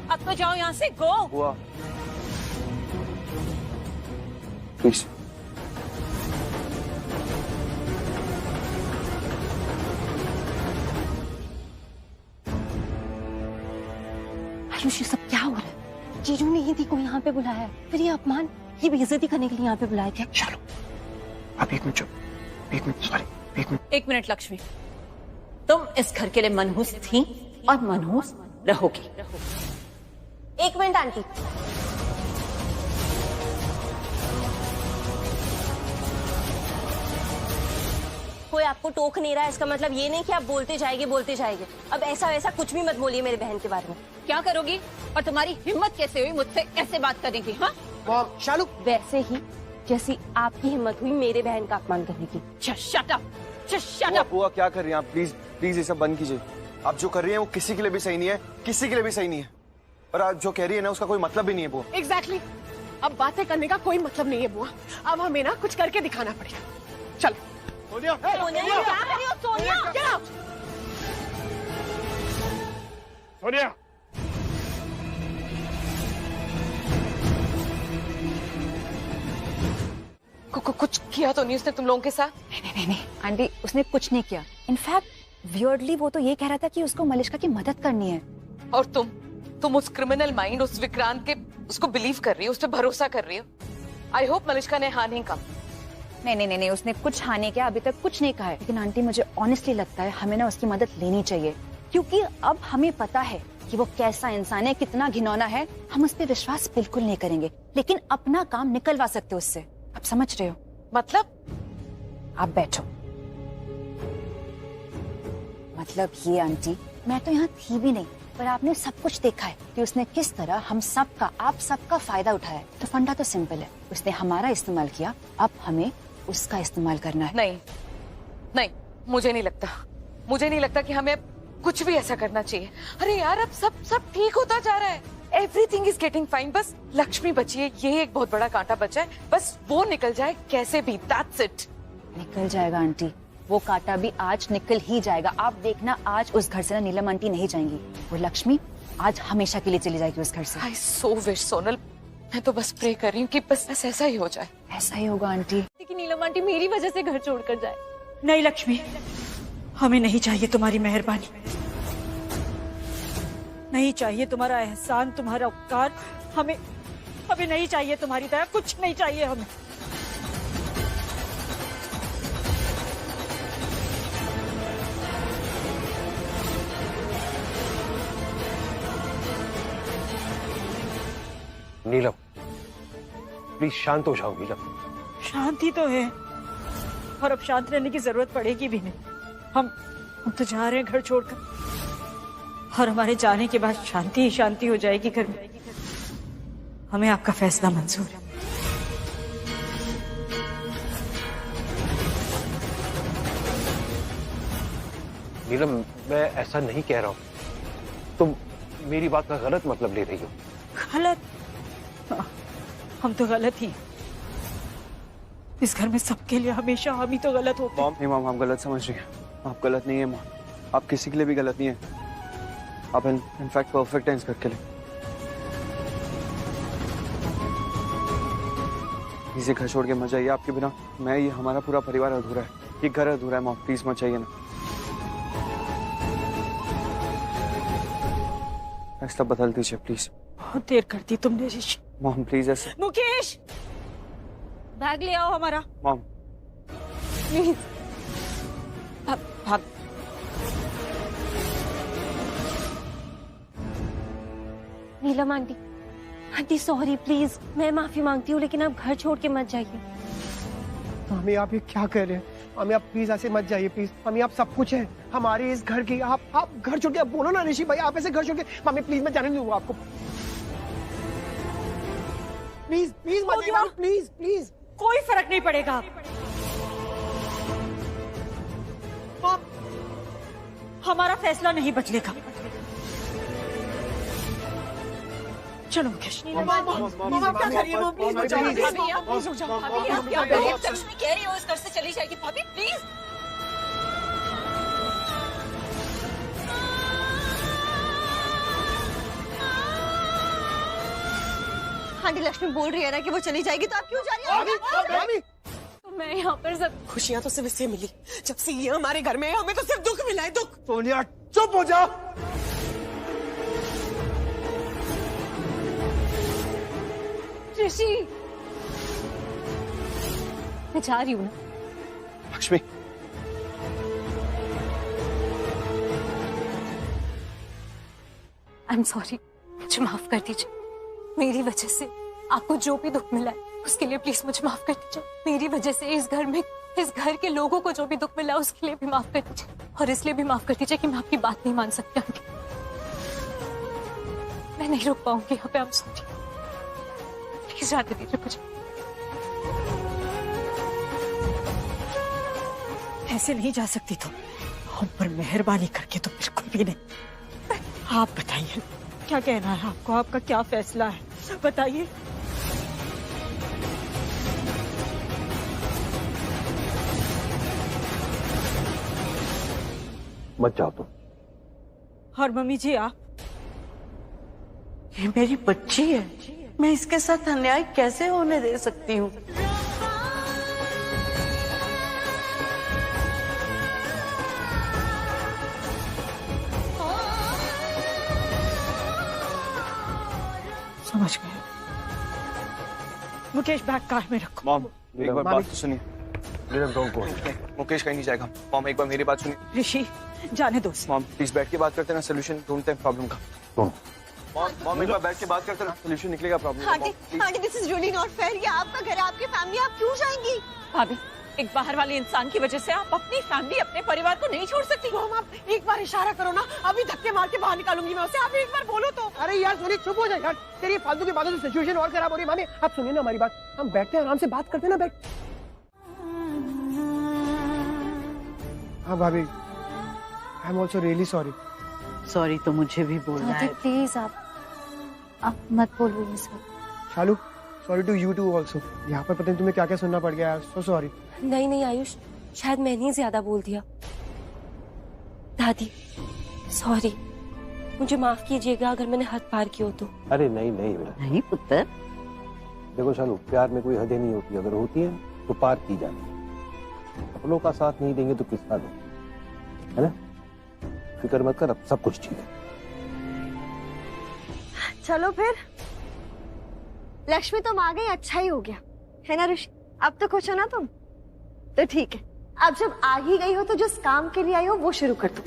अब तो जाओ यहां से, गो। हुआ, प्लीज। आयुष, ये सब क्या हो रहा है? जीजू ने ही दी को यहाँ पे बुलाया है, फिर ये अपमान, ये बेइज्जती करने के लिए यहाँ पे बुलाया क्या? चलो, आप एक मिनट चुप। एक मिनट, सॉरी, एक मिनट। एक मिनट लक्ष्मी, तुम इस घर के लिए मनहूस थी और मनहूस रहोगी। एक मिनट आंटी, कोई आपको टोक नहीं रहा है, इसका मतलब ये नहीं कि आप बोलते जाएंगे। अब ऐसा वैसा कुछ भी मत बोलिए मेरी बहन के बारे में। क्या करोगी? और तुम्हारी हिम्मत कैसे हुई मुझसे ऐसे बात करने की? हाँ, शालू, वैसे ही जैसी आपकी हिम्मत हुई मेरे बहन का अपमान करने की। Shut up, shut up. बुआ, क्या कर रही हैं आप? प्लीज प्लीज ये सब बंद कीजिए। आप जो कर रही हैं वो किसी के लिए भी सही नहीं है, किसी के लिए भी सही नहीं है। और आप जो कह रही है ना, उसका कोई मतलब भी नहीं है बुआ। एग्जैक्टली। अब बातें करने का कोई मतलब नहीं है बुआ। अब हमें ना कुछ करके दिखाना पड़ेगा। चलो। सोनिया, क्या कर रही हो सोनिया? सोनिया, कुछ किया तो नहीं उसने तुम लोगों के साथ? नहीं आंटी, उसने कुछ नहीं किया। इनफैक्ट वियर्डली वो तो ये कह रहा था कि उसको मलिष्का की मदद करनी है। और तुम उस क्रिमिनल माइंड, उस विक्रांत के, उसको बिलीव कर रही हो, उस पर भरोसा कर रही हो। आई होप मलिष्का ने हाँ नहीं कहा। नहीं, उसने कुछ हाँ नहीं किया, अभी तक कुछ नहीं कहा है। लेकिन आंटी, मुझे ऑनेस्टली लगता है हमें ना उसकी मदद लेनी चाहिए। क्योंकि अब हमें पता है कि वो कैसा इंसान है, कितना घिनौना है। हम उस पर विश्वास बिल्कुल नहीं करेंगे, लेकिन अपना काम निकलवा सकते हो उससे। आप समझ रहे हो? मतलब आप बैठो। मतलब ये आंटी, मैं तो यहाँ थी भी नहीं, पर आपने सब कुछ देखा है कि उसने किस तरह हम सबका, आप सबका फायदा उठाया। तो फंडा तो सिंपल है, उसने हमारा इस्तेमाल किया, अब हमें उसका इस्तेमाल करना है। नहीं नहीं, मुझे नहीं लगता कि हमें कुछ भी ऐसा करना चाहिए। अरे यार, अब सब ठीक होता जा रहा है। Everything is getting fine. बस लक्ष्मी बची है, ये एक बहुत बड़ा कांटा बचा है, बस वो निकल जाए कैसे भी। That's it. निकल जाएगा आंटी, वो कांटा भी आज निकल ही जाएगा। आप देखना, आज उस घर से ना नीलम आंटी नहीं जाएंगी, वो लक्ष्मी आज हमेशा के लिए चली जाएगी उस घर से। आई सो विश सोनल, मैं तो बस प्रे कर रही हूँ कि बस ऐसा ही हो जाए। ऐसा ही होगा आंटी। कि नीलम आंटी मेरी वजह से घर छोड़कर जाए। नहीं लक्ष्मी, हमें नहीं चाहिए तुम्हारी मेहरबानी, नहीं चाहिए तुम्हारा एहसान, तुम्हारा उपकार। हमें नहीं चाहिए तुम्हारी दया, कुछ नहीं चाहिए हमें। नीलम, प्लीज शांत हो जाओ नीलम। शांति तो है, और अब शांत रहने की जरूरत पड़ेगी भी नहीं। हम तो जा रहे हैं घर छोड़कर, और हमारे जाने के बाद शांति ही शांति हो जाएगी घर में। हमें आपका फैसला मंजूर है। नीलम, मैं ऐसा नहीं कह रहा हूँ, तुम मेरी बात का गलत मतलब ले रही हो। गलत? हम तो गलत ही। इस घर में सबके लिए हमेशा हम ही तो गलत होते हैं। नहीं मॉम, आप गलत समझ रही हैं। आप गलत नहीं है मॉम, आप किसी के लिए भी गलत नहीं है। आप इनफैक्ट परफेक्ट हैं इस घर के लिए। इसे घर छोड़ के मत जाइए, आपके बिना मैं, ये हमारा पूरा परिवार अधूरा है, ये घर अधूरा है मॉम, प्लीज मत जाइए ना। फैसला बदल दीजिए प्लीज। बहुत देर कर दी तुमने ऋषि। मॉम प्लीज ऐसे। मुकेश, बैग ले आओ हमारा। Mom please. भाग। नीलम आंटी सॉरी, प्लीज मैं माफी मांगती हूँ, लेकिन आप घर छोड़ के मत जाइए। मामी आप ये क्या कह रहे हैं? मामी आप प्लीज ऐसे मत जाइए प्लीज। मामी आप सब कुछ है हमारे इस घर की। आप घर छोड़ के, आप बोलो ना ऋषि भाई, आप ऐसे घर छोड़ के। मामी प्लीज मैं जाने नहीं दूंगा आपको। प्लीज प्लीज मत जाइए मामी, प्लीज प्लीज। कोई फर्क नहीं पड़ेगा। हमारा फैसला नहीं बदलेगा। चलो मुकेश। चली जाएगी भाभी, प्लीज। आंटी लक्ष्मी बोल रही है ना कि वो चली जाएगी, तो आप क्यों जा रही हैं? तो मैं यहाँ पर सब खुशियाँ तो सिर्फ इससे मिली जब से ये हमारे घर में है, हमें तो सिर्फ दुख मिला है, दुख। सोनिया चुप हो जा। ऋषि, मैं जा रही हूँ ना। लक्ष्मी, आई एम सॉरी, मुझे माफ कर दीजिए। मेरी वजह से आपको जो भी दुख मिला है उसके लिए प्लीज मुझे माफ कर दीजिए। मेरी वजह से इस घर में, इस घर के लोगों को जो भी दुख मिला उसके लिए भी माफ कर दीजिए, और इसलिए भी माफ कर दीजिए कि मैं आपकी बात नहीं मान सकती आंटी। मैं नहीं रुक पाऊंगी यहाँ पे, आप सॉरी, प्लीज जाने दीजिए मुझे। ऐसे नहीं जा सकती तुम, हम पर मेहरबानी करके तो बिल्कुल भी नहीं। आप बताइए क्या कहना है आपको, आपका क्या फैसला है, बताइए। मत जाओ तुम। और मम्मी जी आप, ये मेरी बच्ची है, मैं इसके साथ अन्याय कैसे होने दे सकती हूँ? समझ गए। मुकेश बैग कार में रखो। मॉम एक बार बात तो सुनिए। नीलम डोंट गो। मुकेश कहीं नहीं जाएगा। मॉम एक बार मेरी बात सुनिए। ऋषि जाने दो उसे। मॉम प्लीज बैठ के बात करते हैं ना, सोल्यूशन ढूंढते हैं प्रॉब्लम का। मॉम एक बार बैठ के बात करते हैं ना, सोल्यूशन निकलेगा problem aunty aunty this is really not fair. ये आपका घर है, आपकी फैमिली, आप क्यों जाएंगी? भाभी एक बाहर वाले इंसान की वजह से आप अपनी फैमिली अपने परिवार को नहीं छोड़ सकती। मॉम आप एक बार इशारा करो ना, अभी धक्के मार के बाहर निकालूंगी मैं उसे। आप एक बार बोलो तो। अरे यार सोनी चुप हो जाए यार, तेरी फालतू की बातों से सिचुएशन और खराब हो रही है। मामी आप सुनिए ना हमारी बात, हम बैठते हैं आराम से बात करते हैं ना, बैठ। हाँ भाभी, I am also really sorry. Sorry तो मुझे भी बोलना है। प्लीज आप मत बोलो ये सब। Shalu sorry to you too also. यहाँ पर पता नहीं तुम्हें क्या क्या सुनना पड़ गया, सो सॉरी। नहीं नहीं आयुष, शायद मैंने ही ज्यादा बोल दिया। दादी सॉरी, मुझे माफ कीजिएगा अगर मैंने हद पार की हो तो। अरे नहीं नहीं बेटा। नहीं पुत्र। देखो शालू, प्यार में कोई हदें नहीं होती, अगर होती है तो पार की जाती है। अपनों का साथ नहीं देंगे तो किसका दो, है ना? फिक्र मत कर, अब सब कुछ ठीक है। चलो फिर, लक्ष्मी तुम आ गई, अच्छा ही हो गया, है ना ऋषि? अब तो खुश हो ना तुम? तो ठीक है, अब जब आ ही गई हो तो जिस काम के लिए आई हो वो शुरू कर दो।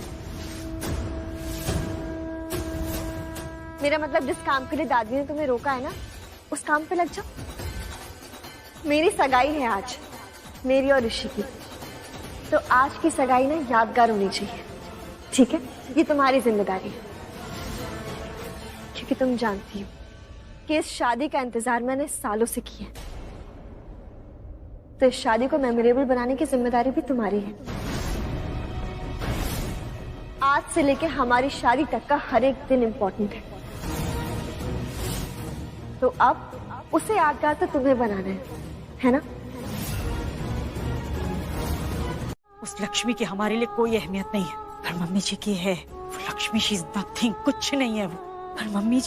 मेरा मतलब जिस काम के लिए दादी ने तुम्हें रोका है ना, उस काम पे लग जाओ। मेरी सगाई है आज, मेरी और ऋषि की, तो आज की सगाई ना यादगार होनी चाहिए, ठीक है? ये तुम्हारी जिम्मेदारी है, क्योंकि तुम जानती हो कि इस शादी का इंतजार मैंने सालों से किया है, तो इस शादी को मेमोरेबल बनाने की जिम्मेदारी भी तुम्हारी है। आज से लेके हमारी शादी तक का हर एक दिन इम्पोर्टेंट है, तो अब उसे यादगार तो तुम्हें बनाना है ना? उस लक्ष्मी की हमारे लिए कोई अहमियत नहीं है, पर मम्मी जी की है। वो लक्ष्मी शी इज नथिंग, कुछ नहीं है वो। पर मम्मी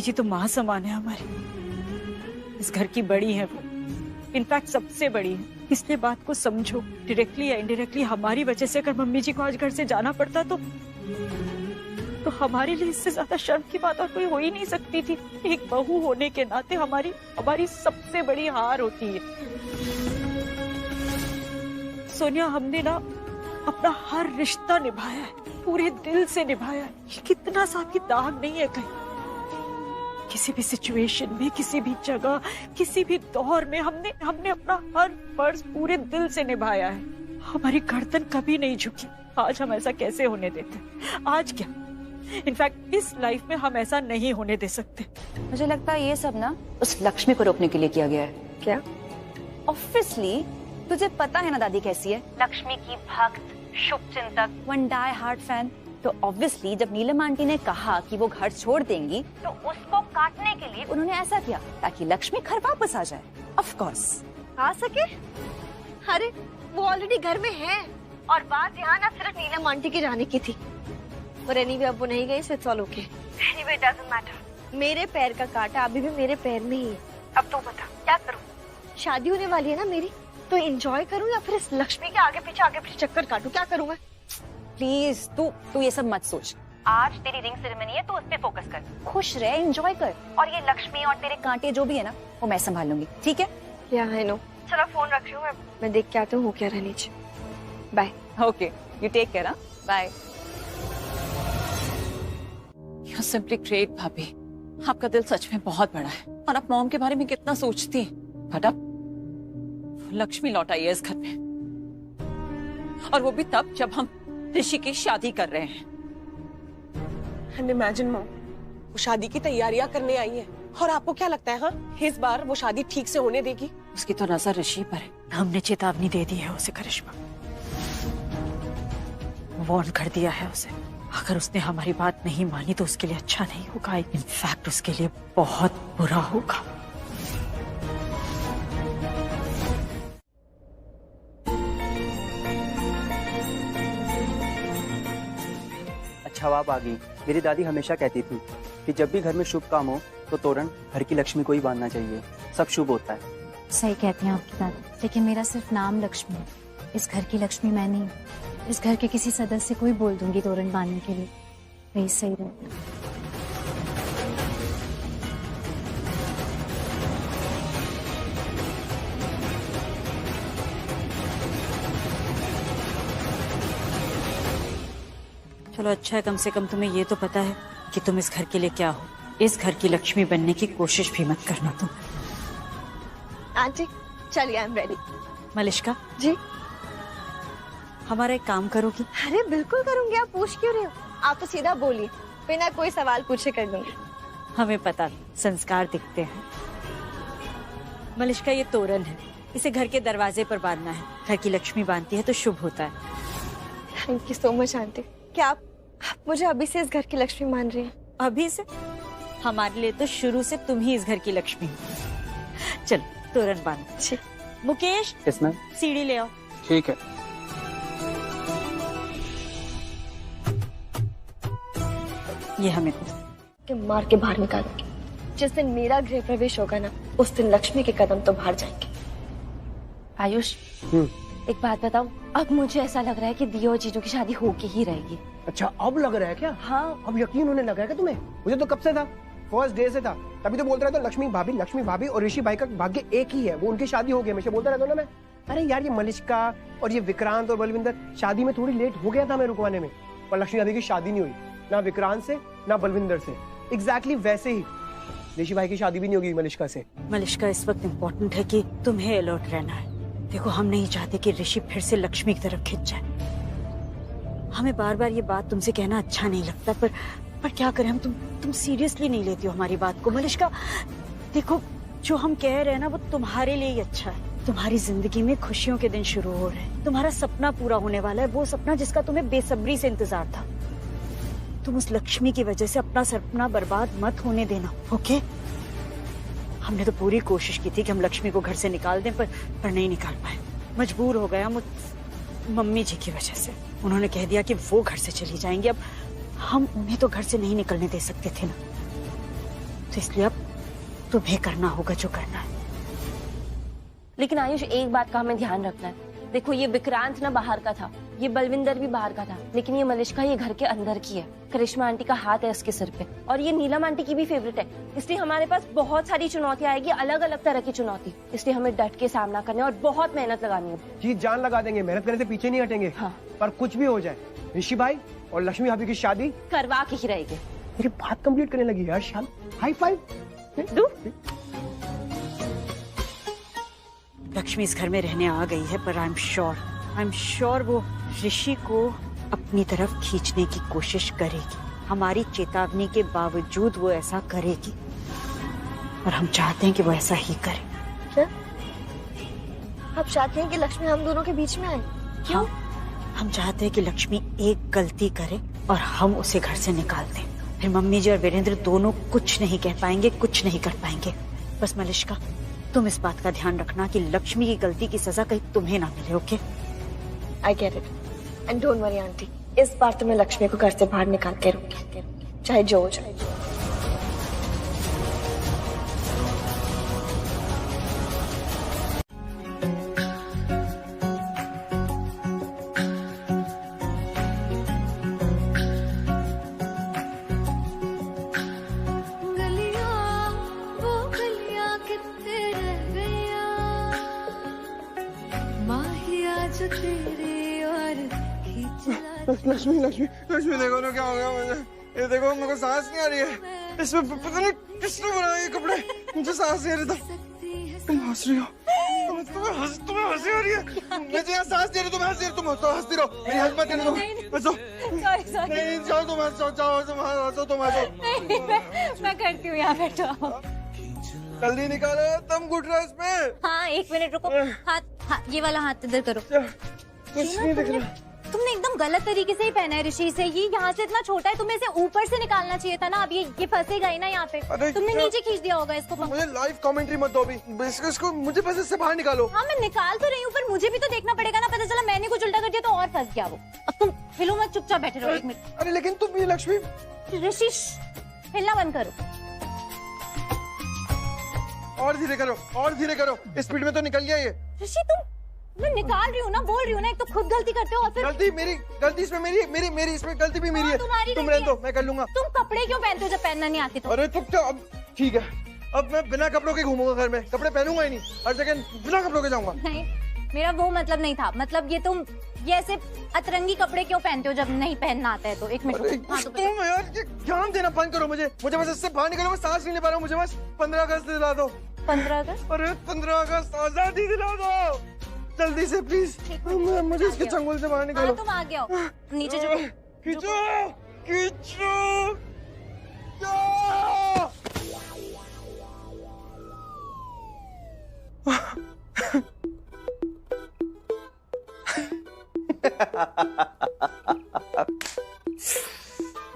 जी तो माँ समान है हमारी। इस घर की बड़ी है वो, इनफैक्ट सबसे बड़ी है। इसलिए बात को समझो, डायरेक्टली या इनडायरेक्टली हमारी वजह से अगर मम्मी जी को आज घर से जाना पड़ता तो हमारे लिए इससे ज्यादा शर्म की बात और कोई हो ही नहीं सकती थी। एक बहू होने के नाते हमारी सबसे बड़ी हार होती है। सोनिया, हमने ना अपना हर रिश्ता निभाया है, पूरे दिल से निभाया है। ये कितना सा भी दाग नहीं है कहीं। किसी भी सिचुएशन में, किसी भी जगह, किसी भी दौर में हमने अपना हर फर्ज पूरे दिल से निभाया है। हमारी गर्दन कभी नहीं झुकी। आज हम ऐसा कैसे होने देते? आज क्या, इनफैक्ट इस लाइफ में हम ऐसा नहीं होने दे सकते। मुझे लगता है ये सब ना उस लक्ष्मी को रोकने के लिए किया गया है। क्या? ऑब्वियसली तुझे पता है ना दादी कैसी है, लक्ष्मी की भक्त, शुभ चिंतक, वन डाई हार्ट फैन। तो ऑब्वियसली जब नीलम आंटी ने कहा कि वो घर छोड़ देंगी तो उसको काटने के लिए उन्होंने ऐसा किया ताकि लक्ष्मी घर वापस आ जाए। ऑफ कोर्स आ सके? अरे वो ऑलरेडी घर में है, और बात यहाँ ना सिर्फ नीलम आंटी के जाने की थी। पर एनीवे अब वो नहीं गई, so it's all okay. Anyway, doesn't matter. मेरे पैर का कांटा अभी भी मेरे पैर में ही है। अब तू बता क्या करूं? शादी होने वाली है ना मेरी, तो एंजॉय करूं या फिर इस लक्ष्मी के आगे पीछे चक्कर काटूं? क्या करूं मैं? प्लीज तू ये सब मत सोच। आज तेरी रिंग सेरेमनी है तो उस पे फोकस कर, खुश रह, एंजॉय कर। और ये लक्ष्मी और तेरे कांटे जो भी है ना, वो मैं संभाल लूंगी, ठीक है? या आई नो। चलो फोन रख रही हूँ मैं देख के आती हूँ हो क्या रहा नीचे। Bye. Okay, you take care. Bye. You're simply great, भाभी। आपका दिल सच में बहुत बड़ा है और आप मॉम के बारे में कितना सोचती हैं। बट अब लक्ष्मी लौट आई है इस घर में, और वो भी तब जब हम ऋषि की शादी कर रहे हैं। And imagine मॉम, वो शादी की तैयारियां करने आई है, और आपको क्या लगता है हाँ इस बार वो शादी ठीक से होने देगी? उसकी तो नजर ऋषि पर है। हमने चेतावनी दे दी है उसे, करिश्मा, वार्न कर दिया है उसे। अगर उसने हमारी बात नहीं मानी तो उसके लिए अच्छा नहीं होगा, इनफैक्ट उसके लिए बहुत बुरा होगा। अच्छा आप आ गई। मेरी दादी हमेशा कहती थी कि जब भी घर में शुभ काम हो तो तोरण घर की लक्ष्मी को ही बांधना चाहिए, सब शुभ होता है। सही कहती हैं आपकी दादी, लेकिन मेरा सिर्फ नाम लक्ष्मी है, इस घर की लक्ष्मी मैं नहीं। इस घर के किसी सदस्य को ही बोल दूंगी तोरण बांधने के लिए, वही सही रहेगा। चलो अच्छा है, कम से कम तुम्हें ये तो पता है कि तुम इस घर के लिए क्या हो। इस घर की लक्ष्मी बनने की कोशिश भी मत करना तुम। आंटी चलिए, आई एम रेडी। मलिष्का जी, हमारा एक काम करोगी? अरे बिल्कुल करूंगी, आप पूछ क्यों रहे हो? आप तो सीधा बोलिए, बिना कोई सवाल पूछे कर दूंगी। हमें पता, संस्कार दिखते हैं। मलिष्का, ये तोरण है, इसे घर के दरवाजे पर बांधना है। घर की लक्ष्मी बांधती है तो शुभ होता है। Thank you so much aunty. क्या आप मुझे अभी से इस घर की लक्ष्मी मान रही हैं? अभी से? हमारे लिए तो शुरू से तुम ही इस घर की लक्ष्मी हो। चल तोरण बांध। Mukesh, yes ma'am. सीढ़ी ले आओ। ठीक है। ये हमें कि मार के बाहर निकालूंगी। जिस दिन मेरा गृह प्रवेश होगा ना, उस दिन लक्ष्मी के कदम तो बाहर जाएंगे। आयुष, एक बात बताओ, अब मुझे ऐसा लग रहा है कि दियो और जीजू की शादी होके ही रहेगी। अच्छा, अब लग रहा है क्या? हाँ। अब यकीन होने लगा है क्या तुम्हें? मुझे तो कब से था, फर्स्ट डे से था। तभी तो बोलते रहते हो लक्ष्मी भाभी और ऋषि भाई का भाग्य एक ही है, वो उनकी शादी हो गई। हमेशा बोलता रहता हूं ना मैं। अरे यार, ये मलिष्का और ये विक्रांत और बलविंदर शादी में थोड़ी लेट हो गया था मैं रुकवाने में, पर लक्ष्मी भाभी की शादी नहीं हुई, ना विक्रांत से ना बलविंदर से। एग्जैक्टली वैसे ही ऋषि भाई की शादी भी नहीं होगी मलिष्का से। मलिष्का, इस वक्त इम्पोर्टेंट है कि तुम्हें अलर्ट रहना है। देखो, हम नहीं चाहते कि ऋषि फिर से लक्ष्मी की तरफ खिंच जाए। हमें बार बार ये बात तुमसे कहना अच्छा नहीं लगता, पर क्या करें हम। तुम सीरियसली नहीं लेती हो हमारी बात को। मलिष्का, देखो, जो हम कह रहे हैं ना, वो तुम्हारे लिए ही अच्छा है। तुम्हारी जिंदगी में खुशियों के दिन शुरू हो रहे हैं। तुम्हारा सपना पूरा होने वाला है, वो सपना जिसका तुम्हें बेसब्री से इंतजार था। तुम उस लक्ष्मी की वजह से अपना सपना बर्बाद मत होने देना, ओके? हमने तो पूरी कोशिश की थी कि हम लक्ष्मी को घर से निकाल दें, पर नहीं निकाल पाए। मजबूर हो गए हम मम्मी जी की वजह से। उन्होंने कह दिया कि वो घर से चली जाएंगी। अब हम उन्हें तो घर से नहीं निकलने दे सकते थे ना, तो इसलिए अब तुम्हें करना होगा जो करना है। लेकिन आयुष, एक बात का हमें ध्यान रखना है। देखो, ये विक्रांत ना बाहर का था, ये बलविंदर भी बाहर का था, लेकिन ये मलिष्का ये घर के अंदर की है। करिश्मा आंटी का हाथ है उसके सिर पे, और ये नीलम आंटी की भी फेवरेट है। इसलिए हमारे पास बहुत सारी चुनौतियां आएगी, अलग अलग तरह की चुनौती। इसलिए हमें डट के सामना करना है और बहुत मेहनत लगानी है। जी, जान लगा देंगे, मेहनत करने से पीछे नहीं हटेंगे। हाँ। पर कुछ भी हो जाए, ऋषि भाई और लक्ष्मी भाभी की शादी करवा के ही रहेगी। मेरी बात कंप्लीट करने लगी यार। शान, हाई फाइव दो। लक्ष्मी इस घर में रहने आ गई है, पर आई एम श्योर वो ऋषि को अपनी तरफ खींचने की कोशिश करेगी। हमारी चेतावनी के बावजूद वो ऐसा करेगी, और हम चाहते हैं कि वो ऐसा ही करे। क्या आप चाहते हैं कि लक्ष्मी हम दोनों के बीच में आए? क्यों? हम चाहते हैं कि लक्ष्मी एक गलती करे और हम उसे घर से निकाल दें। फिर मम्मी जी और वीरेंद्र दोनों कुछ नहीं कह पाएंगे, कुछ नहीं कर पाएंगे। बस मलिष्का, तुम इस बात का ध्यान रखना कि लक्ष्मी की गलती की सजा कहीं तुम्हें ना मिले, okay? I get it and don't worry aunty, इस बार तो मैं लक्ष्मी को घर से बाहर निकाल के रहूंगी, चाहे जो हो जाए। लक्ष्मी लक्ष्मी लक्ष्मी, देखो ना क्या हो गया मुझे। ये देखो, मेरे को सांस नहीं आ रही है। इसमें पता नहीं किसने बनाया ये कपड़े, मुझे सांस नहीं आ रही था। तुम हंस रही हो? तुम्हें हंसी आ रही है? मैं यहाँ सांस दे रही, तुम हंस रही हो। तुम हंसती रहो, मेरी हंस मत करने दो। हंसो। नहीं, जाओ तुम हंसो, जाओ हंसो, तुम हंसो। मैं करती हूँ, यहाँ बैठो। जल्दी निकालो, तुम घुट रहे हो इसमें। हाँ, एक मिनट रुको। हाथ, ये वाला हाथ इधर करो। कुछ नहीं दिख रहा। तुमने एकदम गलत तरीके से ही पहना है ऋषि से। ये यहाँ से इतना छोटा है, तुम्हें इसे ऊपर से निकालना चाहिए था ना। अब ये फंसेगा ही ना यहाँ पे। तुमने नीचे खींच दिया होगा इसको। मुझे लाइव कमेंट्री मत दो अभी, इसको मुझे बस इससे बाहर निकालो। हाँ, मैं निकाल तो रही हूँ, पर मुझे भी तो देखना पड़ेगा ना। पता चला मैंने कुछ उल्टा कर दिया तो और फंस गया वो। अब तुम हिलो मत, चुपचाप बैठे रहो 1 मिनट। अरे लेकिन तुम ये लक्ष्मी। ऋषि, हिलना बंद करो। और धीरे करो, और धीरे करो। स्पीड में तो निकल गया ये। ऋषि, मैं निकाल रही हूँ ना, बोल रही हूँ ना। एक तो खुद गलती करते हो और फिर गलती इसमें मेरी इसमें गलती भी मेरी है। तुम रहने दो, मैं कर लूंगा। तुम कपड़े क्यों पहनते हो जब पहनना नहीं आती तो? अरे तुम क्या, अब ठीक है, अब मैं बिना कपड़ों के घूमूंगा घर में। कपड़े पहनूंगा ही नहीं, हर जगह बिना कपड़ों के जाऊंगा। नहीं, मेरा वो मतलब नहीं था। मतलब ये ऐसे अतरंगी कपड़े क्यों पहनते हो जब नहीं पहनना आता है तो? एक मिनट। हाँ, तो तुम यार ये ज्ञान देना बंद करो मुझे बस इससे बाहर निकलो, मैं सांस नहीं ले पा रहा हूँ। मुझे बस 15 अगस्त दिला दो। 15 अगस्त? अरे 15 अगस्त आजादी दिला दो जल्दी से प्लीज। मुझे इसके चंगुल से बाहर निकालो। तुम आगे आओ, नीचे जो खींचो खींचो।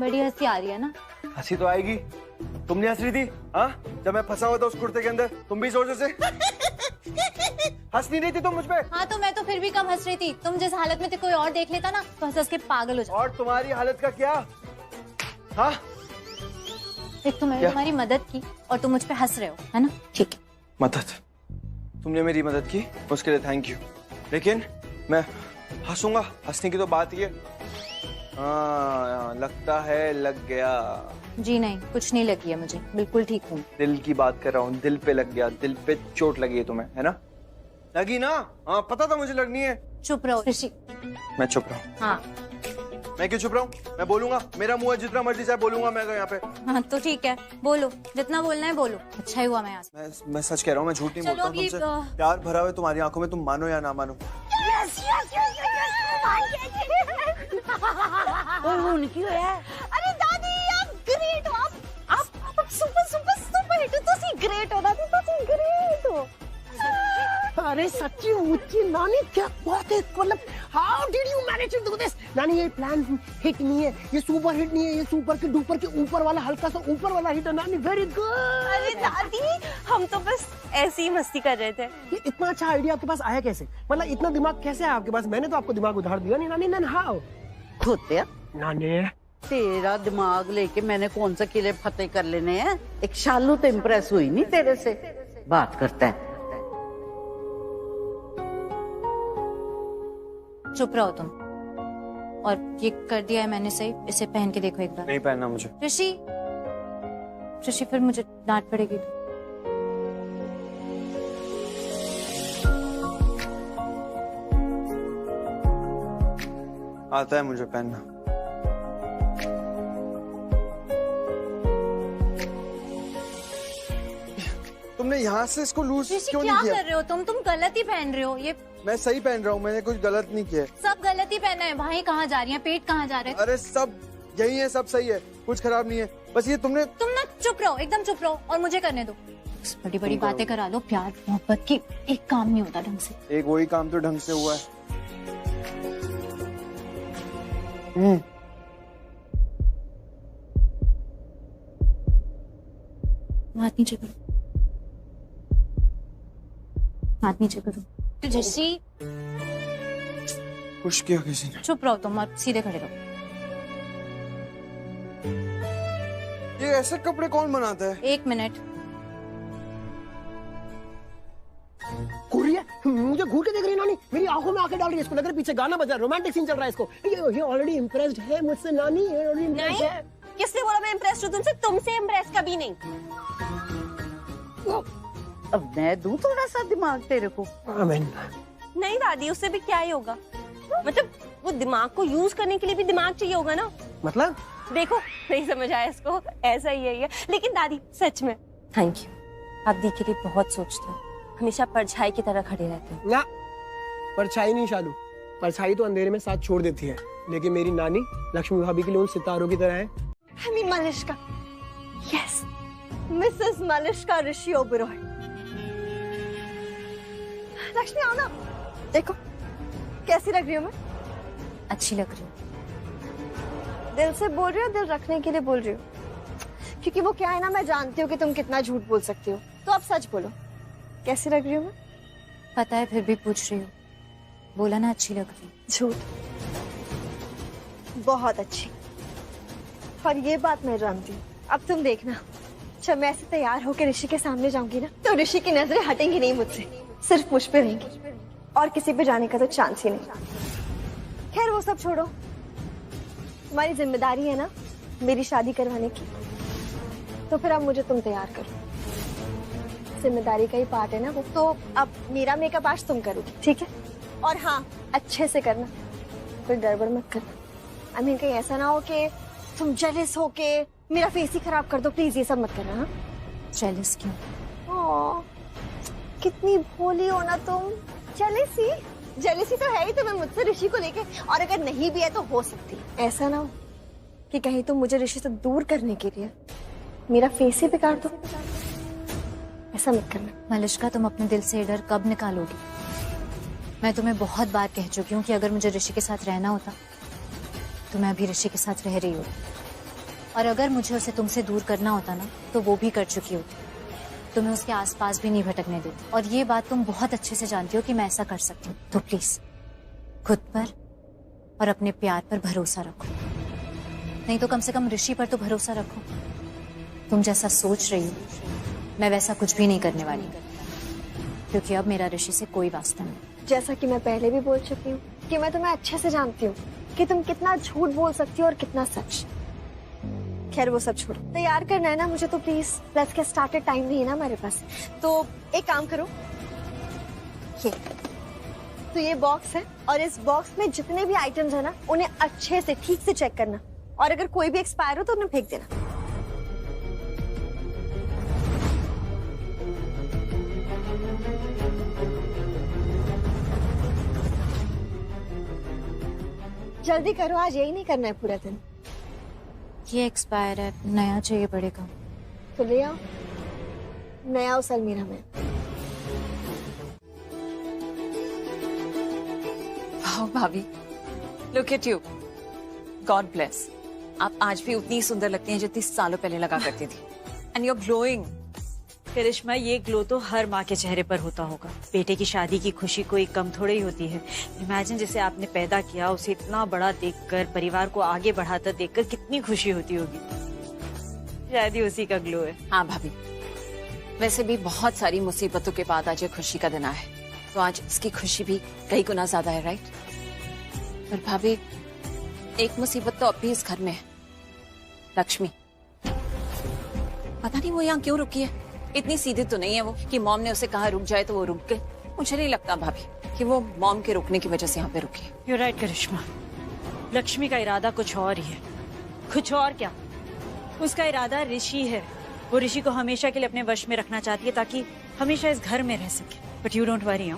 बड़ी हंसी आ रही है ना? हंसी तो आएगी, तुम नहीं हंस रही थी हाँ? जब मैं फंसा हुआ था उस कुर्ते के अंदर, तुम भी जोर से हंस नहीं रही थी तुम मुझ पे? हाँ तो मैं तो फिर भी कम हंस रही थी। तुम जिस हालत में थे कोई और देख लेता ना तो हंस के पागल हो जाता। और तुम्हारी हालत का क्या? हाँ एक तो मैंने तुम्हारी मदद की और तुम मुझ पे हंस रहे हो, है ना? ठीक है। मदद? तुमने मेरी मदद की उसके लिए थैंक यू, लेकिन मैं हंसूंगा? हंसने की तो बात ही है। हाँ लगता है लग गया। जी नहीं, कुछ नहीं लगी है मुझे, बिल्कुल ठीक हूँ। दिल की बात कर रहा हूँ, दिल पे लग गया, दिल पे चोट लगी है तुम्हें, है ना? लगी ना? हाँ पता था मुझे लगनी है। चुप रहो ऋषि। मैं चुप रहा हूँ? हाँ। मैं क्यों चुप रहा हूँ? मैं बोलूंगा, मेरा मुंह है, जितना मर्जी चाहे बोलूंगा मैं यहाँ पे। हाँ तो ठीक है, बोलो जितना बोलना है बोलो। अच्छा ही हुआ मैं यहाँ से। मैं सच कह रहा हूँ, मैं झूठ नहीं बोलता हूँ तुमसे। प्यार भरा हुआ तुम्हारी आंखों में, तुम मानो या ना मानो। उनकी है। अरे दादी आप ग्रेट हो, आप सुपर सुपर सुपर हिट हो, तुसी ग्रेट हो दादी, तुसी ग्रेट हो। अरे सच्ची मुच्ची नानी क्या बात है, मतलब how did you manage to do this? नानी ये प्लान हिट नहीं है, ये सुपर हिट नहीं है, ये सुपर के डुपर के ऊपर वाला हल्का सा ऊपर वाला हिट है नानी। Very good. अरे दादी हम तो बस ऐसी ही मस्ती कर रहे थे। ये इतना अच्छा आइडिया आपके पास आया कैसे? मतलब इतना दिमाग कैसे है आपके पास? मैंने तो आपको दिमाग उधार दिया नहीं नानी। हाउ होते नानी? तेरा दिमाग लेके मैंने कौन सा किले फतेह कर लेने हैं? एक शालू तो इम्प्रेस हुई नहीं तेरे से, बात करता है। चुप रहो तुम। और ये कर दिया है मैंने सही, इसे पहन के देखो एक बार। नहीं पहनना मुझे। ऋषि फिर मुझे डांट पड़ेगी। आता है मुझे पहनना। तुमने यहाँ से इसको लूज क्यों नहीं किया? क्या कर रहे हो तुम गलत ही पहन रहे हो। ये मैं सही पहन रहा हूँ, मैंने कुछ गलत नहीं किया। सब गलत ही पहना है। भाई कहाँ जा रही है, पेट कहाँ जा रहे हैं? अरे सब यही है, सब सही है, कुछ खराब नहीं है। बस ये तुम ना चुप रहो, एकदम चुप रहो और मुझे करने दो। बड़ी बड़ी बातें करा लो, प्यार मोहब्बत की एक काम नहीं होता ढंग से। एक वही काम तो ढंग से हुआ है। हाथ नीचे करो, हाथ नीचे करो। ऋषि खुश किया किसी ने? चुप रहो तुम और सीधे खड़े रहो। ये ऐसे कपड़े कौन बनाता है? एक मिनट। मुझे घूर के देख रही है नानी, मेरी आंखों में आंखें डाल रही है। इसको लग रहा है पीछे गाना बजा, रोमांटिक सीन चल रहा है। इसको ये ऑलरेडी इम्प्रेस्ड है मुझसे नानी, ये ऑलरेडी इम्प्रेस्ड है। किसने बोला मैं इम्प्रेस्ड हूँ तुमसे? तुमसे इम्प्रेस कभी नहीं। अब मैं दूं थोड़ा सा दिमाग तेरे को? नहीं दादी, उससे भी क्या ही होगा। मतलब वो दिमाग को यूज करने के लिए भी दिमाग चाहिए होगा ना। मतलब देखो नहीं समझ आया इसको, ऐसा ही है। लेकिन दादी सच में थैंक यू, आप दी के लिए बहुत सोचते हो, हमेशा परछाई की तरह खड़े रहते हो। ना परछाई नहीं शालू, परछाई तो अंधेरे में साथ छोड़ देती है, लेकिन मेरी नानी लक्ष्मी भाभी के लिए उन सितारों की तरह है। I mean Malishka. Yes, Mrs. Malishka ऋषि ओबेरॉय। लक्ष्मी आओ ना, देखो कैसी लग रही हूँ मैं? अच्छी लग रही हूँ। दिल से बोल रही हो, दिल रखने के लिए बोल रही हो? क्योंकि वो क्या है ना, मैं जानती हूँ कि तुम कितना झूठ बोल सकती हो, तो अब सच बोलो, कैसी लग रही हूँ मैं? पता है फिर भी पूछ रही हूँ। बोला ना अच्छी लग रही। झूठ, बहुत अच्छी। और ये बात मैं जानती हूँ। अब तुम देखना, जब मैं ऐसे तैयार होकर ऋषि के सामने जाऊंगी ना, तो ऋषि की नजरें हटेंगी नहीं मुझसे, सिर्फ मुझ पे रहेंगी और किसी पे जाने का तो चांस ही नहीं। खैर वो सब छोड़ो, तुम्हारी जिम्मेदारी है ना मेरी शादी करवाने की, तो फिर अब मुझे तुम तैयार करो। जिम्मेदारी का ही पार्ट है ना वो। तो अब मेरा मेकअप आज तुम करोगी, ठीक है? और हाँ, अच्छे से करना, कोई गड़बड़ मत करना। आई मीन कहीं ऐसा ना हो कि तुम जेलस हो के मेरा फेस ही खराब कर दो, प्लीज ये सब मत करना। हाँ, जेलस क्यों? ओह, कितनी भोली हो ना तुम। जेलसी तो है ही तुम्हें मुझसे ऋषि को लेके, और अगर नहीं भी है तो हो सकती है। ऐसा ना हो कि कहीं तुम मुझे ऋषि से दूर करने के लिए मेरा फेस ही बिगाड़ दो, ऐसा मत करना। मलिश्का, तुम अपने दिल से ये डर कब निकालोगी? मैं तुम्हें बहुत बार कह चुकी हूँ कि अगर मुझे ऋषि के साथ रहना होता तो मैं अभी ऋषि के साथ रह रही होती, और अगर मुझे उसे तुमसे दूर करना होता ना तो वो भी कर चुकी होती। तुम्हें उसके आसपास भी नहीं भटकने देती, और ये बात तुम बहुत अच्छे से जानती हो कि मैं ऐसा कर सकती हूँ। तो प्लीज खुद पर और अपने प्यार पर भरोसा रखो, नहीं तो कम से कम ऋषि पर तो भरोसा रखो। तुम जैसा सोच रही हो मैं वैसा कुछ भी नहीं करने वाली, क्योंकि अब मेरा ऋषि से कोई वास्ता नहीं। जैसा कि मैं पहले भी बोल चुकी हूँ कि मैं तुम्हें अच्छे से जानती हूँ कि तुम कितना झूठ बोल सकती हो और कितना सच। खैर वो सब छोड़ो, तैयार करना है ना मुझे, तो please let's get started. Time नहीं है ना हमारे पास, तो एक काम करो, ये बॉक्स है, और इस बॉक्स में जितने भी आइटम्स है ना उन्हें अच्छे से ठीक से चेक करना, और अगर कोई भी एक्सपायर हो तो उन्हें फेंक देना। जल्दी करो, आज यही नहीं करना है पूरा दिन। ये एक्सपायर है, नया चाहिए पड़ेगा। तो ले आओ, नया उस अलमीरा में। वाह भाभी, look at you, God bless. आप आज भी उतनी सुंदर लगती हैं जितनी सालों पहले लगा करती थी, एंड यू आर ग्लोइंग। करिश्मा, ये ग्लो तो हर माँ के चेहरे पर होता होगा। बेटे की शादी की खुशी कोई कम थोड़ी ही होती है। इमेजिन जिसे आपने पैदा किया उसे इतना बड़ा देखकर, परिवार को आगे बढ़ाता देखकर कितनी खुशी होती होगी। शायद ही उसी का ग्लो है। हाँ भाभी, वैसे भी बहुत सारी मुसीबतों के बाद आज ये खुशी का दिन आया है, तो आज इसकी खुशी भी कई गुना ज्यादा है, राइट? पर भाभी, एक मुसीबत तो अब भी इस घर में है, लक्ष्मी। पता नहीं वो यहाँ क्यों रुकी है। इतनी सीधी तो नहीं है वो कि मॉम ने उसे कहा रुक जाए तो वो रुक गई। मुझे नहीं लगता भाभी कि वो मॉम के रुकने की वजह से यहाँ पे रुकी है। You're right, करिश्मा, लक्ष्मी का इरादा कुछ और ही है। कुछ और क्या, उसका इरादा ऋषि है। वो ऋषि को हमेशा के लिए अपने वश में रखना चाहती है ताकि हमेशा इस घर में रह सके। बट यू डोंट वरी,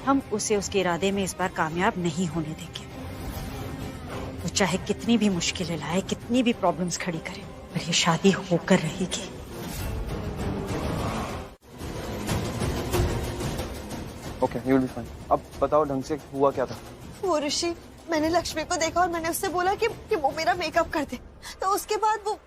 हम उसे उसके इरादे में इस बार कामयाब नहीं होने देंगे। वो चाहे कितनी भी मुश्किलें लाए, कितनी भी प्रॉब्लम्स खड़ी करे, पर ये शादी होकर रहेगी। Okay, you will be fine. अब बताओ ढंग से हुआ क्या था? वो ऋषि, मैंने लक्ष्मी को देखा और मैंने उससे बोला कि वो मेरा मेकअप कर दे, तो उसके बाद वो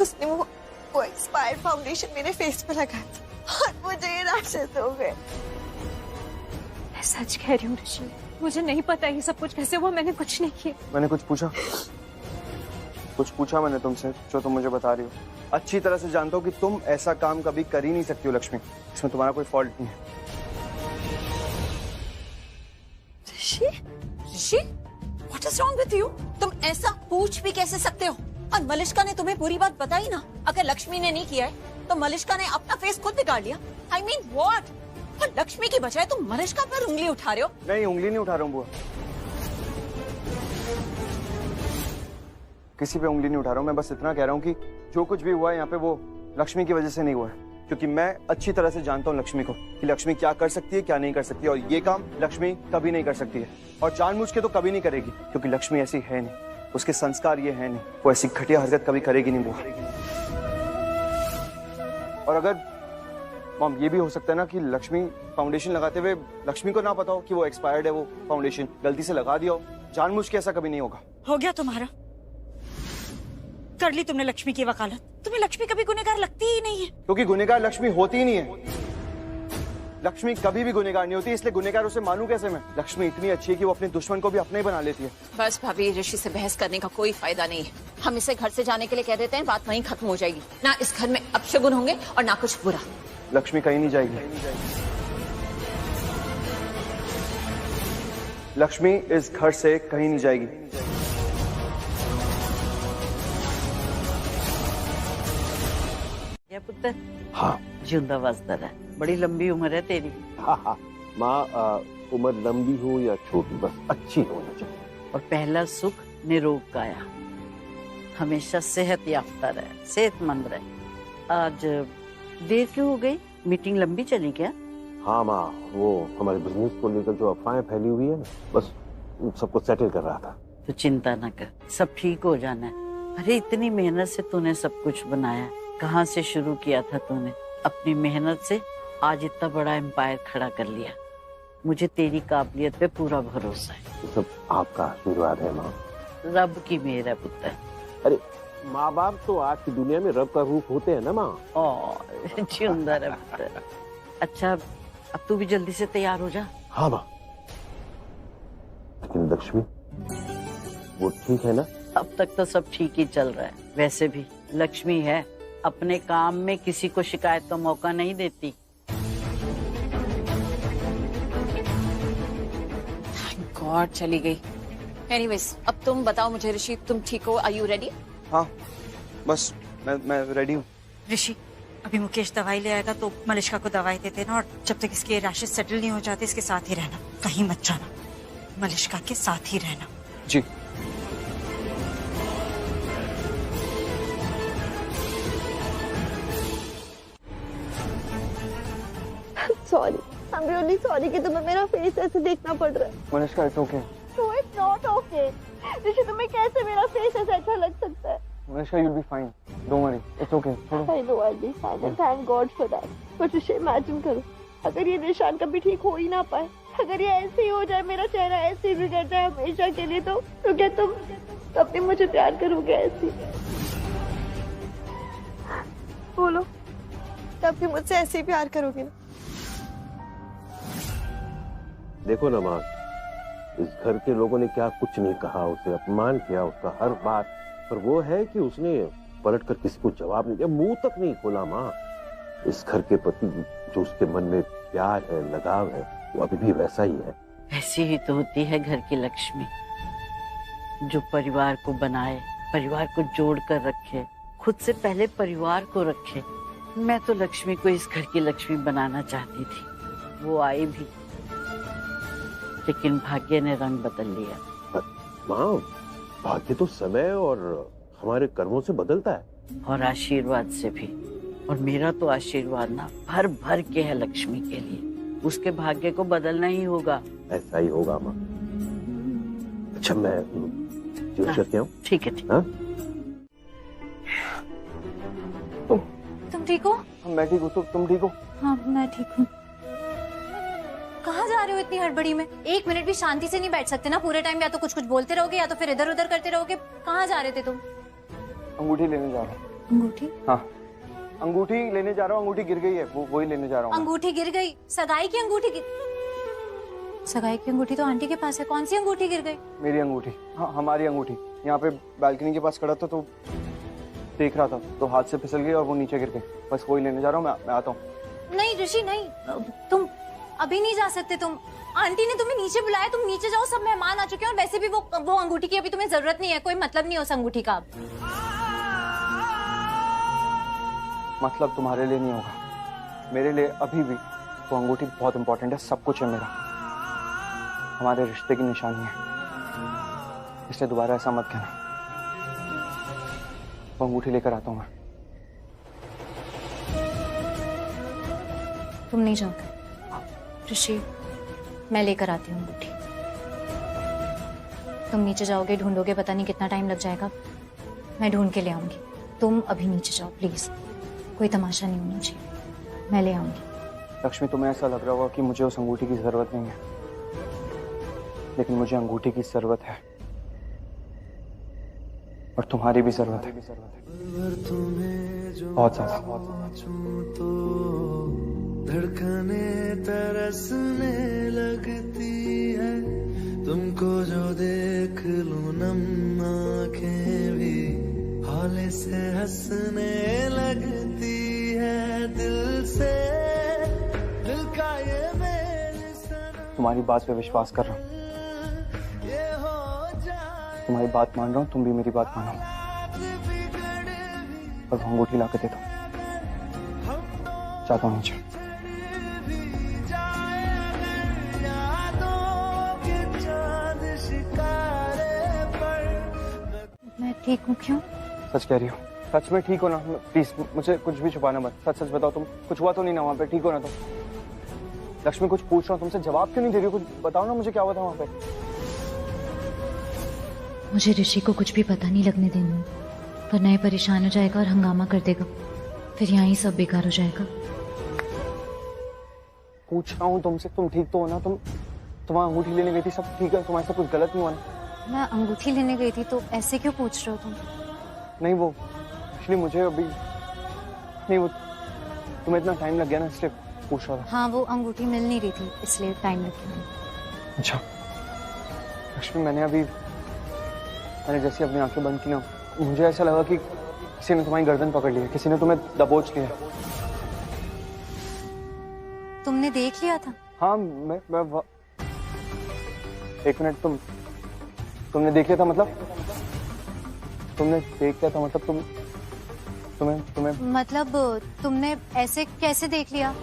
उसने वो एक्सपायर्ड फाउंडेशन मेरे फेस पे लगाया था और मुझे ये रैशेस हो गए। मैं सच कह रही हूँ ऋषि, मुझे नहीं पता ये सब कुछ कैसे हुआ। मैंने कुछ नहीं किया। मैंने कुछ पूछा मैंने तुमसे जो तुम मुझे बता रही हो। अच्छी तरह से जानता हूँ कि तुम ऐसा काम कभी कर ही नहीं सकती हो लक्ष्मी, इसमें तुम्हारा कोई फॉल्ट नहीं है। Rishi, what is wrong with you? तुम ऐसा पूछ भी कैसे सकते हो? और मलिश्का ने तुम्हें पूरी बात बताई ना। अगर लक्ष्मी ने नहीं किया है तो मलिश्का ने अपना फेस खुद बिगाड़ लिया। I mean what? और लक्ष्मी की बजाय तुम मलिश्का पर उंगली उठा रहे हो। नहीं, उंगली नहीं उठा रहा हूँ बुआ, किसी पे उंगली नहीं उठा रहा हूँ। मैं बस इतना कह रहा हूँ कि जो कुछ भी हुआ है यहाँ पे वो लक्ष्मी की वजह से नहीं हुआ है, क्योंकि मैं अच्छी तरह से जानता हूँ लक्ष्मी को कि लक्ष्मी क्या कर सकती है, क्या नहीं कर सकती, और ये काम लक्ष्मी कभी नहीं कर सकती है, और जानबूझ के तो कभी नहीं करेगी, क्योंकि लक्ष्मी ऐसी है नहीं, उसके संस्कार ये है नहीं, वो ऐसी घटिया हरकत कभी करेगी नहीं वो। और अगर मॉम, ये भी हो सकता है ना कि लक्ष्मी फाउंडेशन लगाते हुए लक्ष्मी को ना पता हो कि वो एक्सपायर्ड है, वो फाउंडेशन गलती से लगा दिया हो। जानबूझ के ऐसा कभी नहीं होगा। हो गया तुम्हारा, कर ली तुमने लक्ष्मी की वकालत। तुम्हें लक्ष्मी कभी गुनहगार लगती ही नहीं है, क्योंकि गुनहगार लक्ष्मी होती ही नहीं है। लक्ष्मी कभी भी गुनहगार नहीं होती, इसलिए गुनहगार उसे मानूं कैसे मैं? लक्ष्मी इतनी अच्छी है कि वो अपने दुश्मन को भी अपने ही बना लेती है। बस भाभी, ऋषि से बहस करने का कोई फायदा नहीं है। हम इसे घर से जाने के लिए कह देते हैं, बात वहीं खत्म हो जाएगी। ना इस घर में अपशगुन होंगे और ना कुछ बुरा। लक्ष्मी कहीं नहीं जाएगी। लक्ष्मी इस घर से कहीं नहीं जाएगी। पुत्र? हाँ। जिंदा वसदा रहे, बड़ी लंबी उम्र है तेरी। हाँ हाँ माँ, उम्र लंबी हो या छोटी, बस अच्छी होनी चाहिए। और पहला सुख निरोग काया, हमेशा सेहत याफ्ता रहे, सेहतमंद रहे। आज देर क्यों हो गई? मीटिंग लंबी चली क्या? हाँ माँ, वो हमारे बिजनेस को लेकर जो अफवाहें फैली हुई है ना, बस उन सबको सेटल कर रहा था। तो चिंता न कर, सब ठीक हो जाना है। अरे इतनी मेहनत से तूने सब कुछ बनाया, कहाँ से शुरू किया था तूने? अपनी मेहनत से आज इतना बड़ा एम्पायर खड़ा कर लिया। मुझे तेरी काबिलियत पे पूरा भरोसा है। सब आपका आशीर्वाद है माँ। रब की मेहर है पुत्र। अरे माँ बाप तो आज की दुनिया में रब का रूप होते हैं ना माँ। जिंदा रहे पुत्र। अच्छा अब तू भी जल्दी से तैयार हो जा। हाँ माँ। लेकिन लक्ष्मी वो ठीक है ना? अब तक तो सब ठीक ही चल रहा है। वैसे भी लक्ष्मी है, अपने काम में किसी को शिकायत का मौका नहीं देती। गॉड चली गई। एनीवेज अब तुम बताओ मुझे ऋषि, तुम ठीक हो? Are you ready? हाँ बस मैं रेडी हूँ। ऋषि अभी मुकेश दवाई ले आएगा तो मलिष्का को दवाई दे देना, और जब तक इसके रैशेस सेटल नहीं हो जाते इसके साथ ही रहना, कहीं मत जाना, मलिष्का के साथ ही रहना। जी। सॉरी, I'm really sorry कि तुम्हें मेरा फेस ऐसे देखना पड़ रहा है। Malishka it's okay. No, it's not okay. ऋषि तुम्हें कैसे मेरा फेस ऐसे अच्छा लग सकता है? Malishka you'll be fine. Don't worry. It's okay. I know I'll be fine and thank God for that. But Rishi imagine करो, अगर ये निशान कभी ठीक हो ही ना पाए, अगर ये ऐसे ही हो जाए, मेरा चेहरा ऐसे ही बिगड़ जाए हमेशा के लिए, तो क्या तुम तब भी मुझे प्यार करोगे ऐसे? बोलो, तब भी मुझसे ऐसे ही प्यार करोगे ना? देखो ना माँ, इस घर के लोगों ने क्या कुछ नहीं कहा, उसे अपमान किया उसका हर बात, पर वो है कि उसने पलटकर किसी को जवाब नहीं दिया, मुंह तक नहीं खोला। माँ, इस घर के प्रति जो उसके मन में प्यार है, लगाव है, वो अभी भी वैसा ही है। ऐसी ही तो होती है घर की लक्ष्मी, जो परिवार को बनाए, परिवार को जोड़ कर रखे, खुद से पहले परिवार को रखे। मैं तो लक्ष्मी को इस घर की लक्ष्मी बनाना चाहती थी, वो आई भी, लेकिन भाग्य ने रंग बदल लिया। माँ, भाग्य तो समय और हमारे कर्मों से बदलता है, और आशीर्वाद से भी। और मेरा तो आशीर्वाद ना भर भर के है लक्ष्मी के लिए, उसके भाग्य को बदलना ही होगा। ऐसा ही होगा माँ। अच्छा मैं जूस करके आऊं? ठीक है, ठीक। हाँ? तुम ठीक हो? मैं ठीक हूँ, तुम ठीक हो? हाँ मैं ठीक हूँ। कहाँ जा रहे हो इतनी हड़बड़ी में? एक मिनट भी शांति से नहीं बैठ सकते ना? पूरे टाइम या तो कुछ कुछ बोलते रहोगे या तो फिर इधर उधर करते रहोगे। कहाँ जा रहे थे तुम? अंगूठी लेने जा रहा हूँ। अंगूठी? हाँ अंगूठी लेने जा रहा हूँ, अंगूठी गिर गई है, वो वही लेने जा रहा हूँ। अंगूठी गिर गई? सगाई की अंगूठी सगाई की अंगूठी तो आंटी के पास है, कौन सी अंगूठी गिर गई? मेरी अंगूठी। हाँ हमारी अंगूठी। यहाँ पे बालकनी के पास खड़ा था तो देख रहा था, तो हाथ से फिसल गई और वो नीचे गिर गई। बस वही लेने जा रहा हूँ, मैं आता हूँ। नहीं ऋषि नहीं, तुम अभी नहीं जा सकते। तुम, आंटी ने तुम्हें नीचे बुलाया, तुम नीचे जाओ, सब मेहमान आ चुके हैं, और वैसे भी वो अंगूठी की अभी तुम्हें जरूरत नहीं है, कोई मतलब नहीं है उस अंगूठी का। मतलब तुम्हारे लिए नहीं होगा, मेरे लिए अभी भी वो अंगूठी बहुत इंपॉर्टेंट है, सब कुछ है मेरा, हमारे रिश्ते की निशानी है, इसलिए दोबारा ऐसा मत कहना। वो अंगूठी लेकर आता हूँ मैं। तुम नहीं जाओगे ऋषि, मैं लेकर आती हूँ अंगूठी। तुम नीचे जाओगे, ढूंढोगे, पता नहीं कितना टाइम लग जाएगा, मैं ढूंढ के ले आऊंगी। तुम अभी नीचे जाओ प्लीज, कोई तमाशा नहीं होना चाहिए, मैं ले आऊंगी। लक्ष्मी तुम्हें ऐसा लग रहा होगा कि मुझे उस अंगूठी की जरूरत नहीं है, लेकिन मुझे अंगूठी की जरूरत है, और तुम्हारी भी जरूरत है, बहुत ज्यादा। धड़कने तरसने लगती है, तुमको जो देख लूं नम आंखें भी हौले से हंसने लगती है, दिल से दिल का ये मेल सनम। तुम्हारी बात पे विश्वास कर रहा हूँ, तुम्हारी बात मान रहा हूँ, तुम भी मेरी बात मानो, और अंगूठी ला के देता हूँ। जाता हूँ नीचे। मैं ठीक हूँ। क्यों? सच कह रही हो? सच में ठीक हो ना? प्लीज मुझे कुछ भी छुपाना मत, सच सच बताओ, तुम कुछ हुआ तो नहीं ना वहाँ पे? ठीक हो ना तुम? लक्ष्मी कुछ पूछ रहा हूँ तुमसे, जवाब क्यों नहीं दे रही हो? कुछ बताओ ना मुझे, क्या हुआ था वहाँ पे? मुझे ऋषि को कुछ भी पता नहीं लगने देना, वरना ये परेशान हो जाएगा और हंगामा कर देगा, फिर यहाँ ही सब बेकार हो जाएगा। पूछ रहा हूँ तुमसे, तुम ठीक तो हो ना? तुम अंगूठी लेने गई थी, सब ठीक है? तुम्हारे साथ कुछ गलत नहीं हुआ ना? मैं अंगूठी लेने गई थी तो ऐसे क्यों पूछ रहे हो तुम? नहीं वो एक्चुअली मुझे अभी नहीं, वो तुम्हें इतना टाइम लग गया ना इसलिए पूछ रहा था। हाँ वो अंगूठी मिल नहीं रही थी इसलिए टाइम लग गया। अच्छा लक्ष्मी, मैंने जैसे अपनी आंखें बंद की ना, मुझे ऐसा लगा कि किसी ने तुम्हारी गर्दन पकड़ ली है, किसी ने तुम्हें दबोच लिया। तुमने देख लिया था? हाँ मैं एक मिनट, तुमने देख लिया था मतलब? तुमने देख लिया था मतलब तुम्हें मतलब तुमने ऐसे कैसे देख लिया?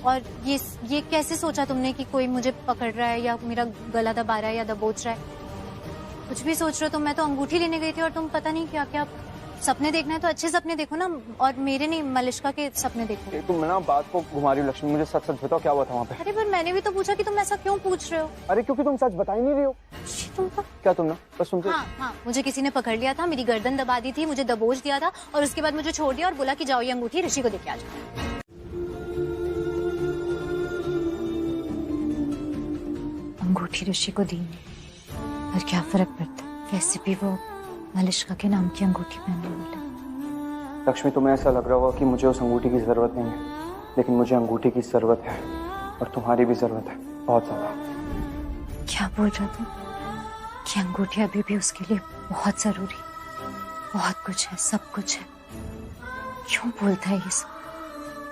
और ये कैसे सोचा तुमने कि कोई मुझे पकड़ रहा है या मेरा गला दबा रहा है या दबोच रहा है? कुछ भी सोच रहे हो तुम। मैं तो अंगूठी लेने गई थी और तुम पता नहीं क्या क्या सपने देखना है तो अच्छे सपने देखो ना, और मेरे नहीं मलिष्का के सपने देखो। तुम ना बात को घुमा रही हो लक्ष्मी, मुझे सच सच बताओ क्या हुआ था वहाँ पे? अरे पर मैंने भी तो पूछा कि तुम ऐसा क्यों पूछ रहे हो? अरे क्योंकि तुम सच बता ही नहीं रही हो। क्या तुम ना बस तुमसे? हाँ, मुझे किसी ने पकड़ लिया था, मेरी गर्दन दबा दी थी, मुझे दबोच दिया था और उसके बाद मुझे छोड़ दिया और बोला कि जाओ ये अंगूठी ऋषि को देके आ जाओ। अंगूठी ऋषि को दी और क्या फर्क पड़ता? वैसे भी वो मलिष्का के नाम की अंगूठी पहनने वाला। लक्ष्मी तुम्हें ऐसा लग रहा होगा कि मुझे उस अंगूठी की जरूरत नहीं है, लेकिन मुझे अंगूठी की जरूरत है और तुम्हारी भी जरूरत है, बहुत ज्यादा। क्या बोल रहा था? कि अंगूठी अभी भी उसके लिए बहुत जरूरी, बहुत कुछ है, सब कुछ है। क्यों बोलता है ये सब?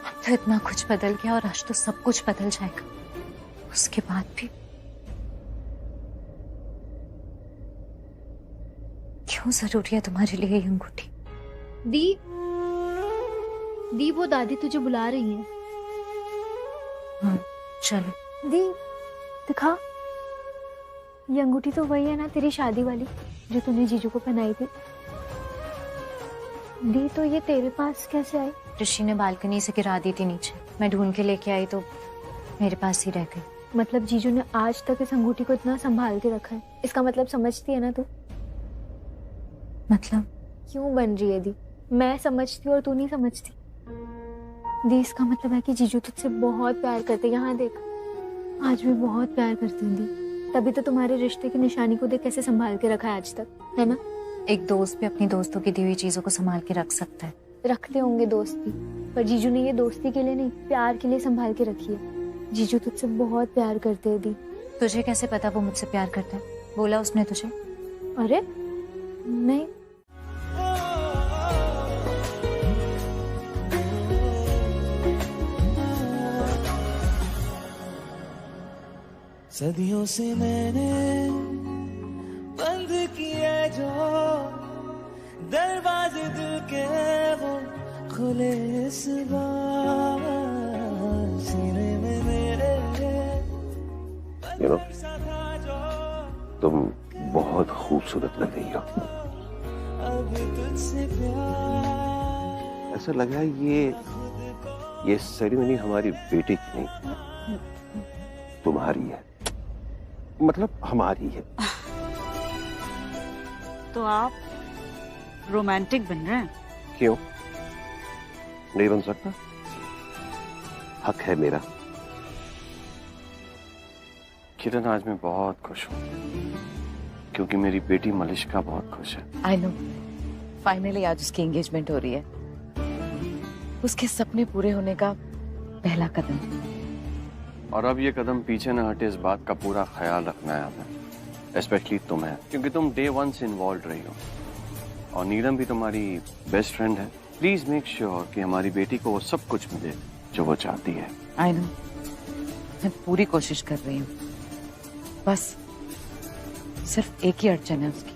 अब तो इतना कुछ बदल गया और आज तो सब कुछ बदल जाएगा। उसके बाद भी क्यों जरूरी है तुम्हारे लिए ये अंगूठी? दी वो दादी तुझे बुला रही है। हाँ चलो। दी दिखा, ये अंगूठी तो वही है ना तेरी शादी वाली जो तूने जीजू को पहनाई थी। दी तो ये तेरे पास कैसे आई? ऋषि ने बालकनी से गिरा दी थी नीचे, मैं ढूंढ के लेके आई तो मेरे पास ही रह गई। मतलब जीजू ने आज तक इस अंगूठी को इतना संभाल के रखा है, इसका मतलब समझती है ना तू? मतलब क्यों बन रही है दी? मैं समझती और तू नहीं समझती। दी इसका मतलब है कि जीजू तुझसे बहुत प्यार करते। यहाँ देख, आज भी बहुत प्यार करते हैं दी, तभी तो तुम्हारे रिश्ते की निशानी को देख कैसे संभाल के रखा है आज तक, है ना? एक दोस्त भी अपनी दोस्तों की दी हुई चीजों को संभाल के रख सकता है। रखते होंगे दोस्त भी, पर जीजू ने ये दोस्ती के लिए नहीं, प्यार के लिए संभाल के रखी है। जीजू तुझसे बहुत प्यार करते हैं दी। तुझे कैसे पता वो मुझसे प्यार करता है? बोला उसने तुझे? अरे नहीं। सदियों से मैंने बंद किए जो दरवाजे दिल के वो खुले इस बार सीने में मेरे तुम बहुत खूबसूरत लग रही हो। अभी तुझसे प्यार। ऐसा लग रहा है ये सेरेमनी हमारी बेटी की नहीं, तुम्हारी है, मतलब हमारी है। तो आप रोमांटिक बन रहे हैं? क्यों नहीं बन सकता? हक है मेरा। किरण, आज मैं बहुत खुश हूँ क्योंकि मेरी बेटी मलिष्का बहुत खुश है। आई नो, फाइनली आज उसकी एंगेजमेंट हो रही है। उसके सपने पूरे होने का पहला कदम। और अब ये कदम पीछे न हटे, इस बात का पूरा ख्याल रखना है हमें, स्पेशली तुम्हें, क्योंकि तुम डे 1 से इन्वॉल्व रही हो और नीलम भी तुम्हारी बेस्ट फ्रेंड है। प्लीज मेक श्योर कि हमारी बेटी को वो सब कुछ मिले जो वो चाहती है। आई नो, मैं पूरी कोशिश कर रही हूँ, बस सिर्फ एक ही अड़चन है उसकी।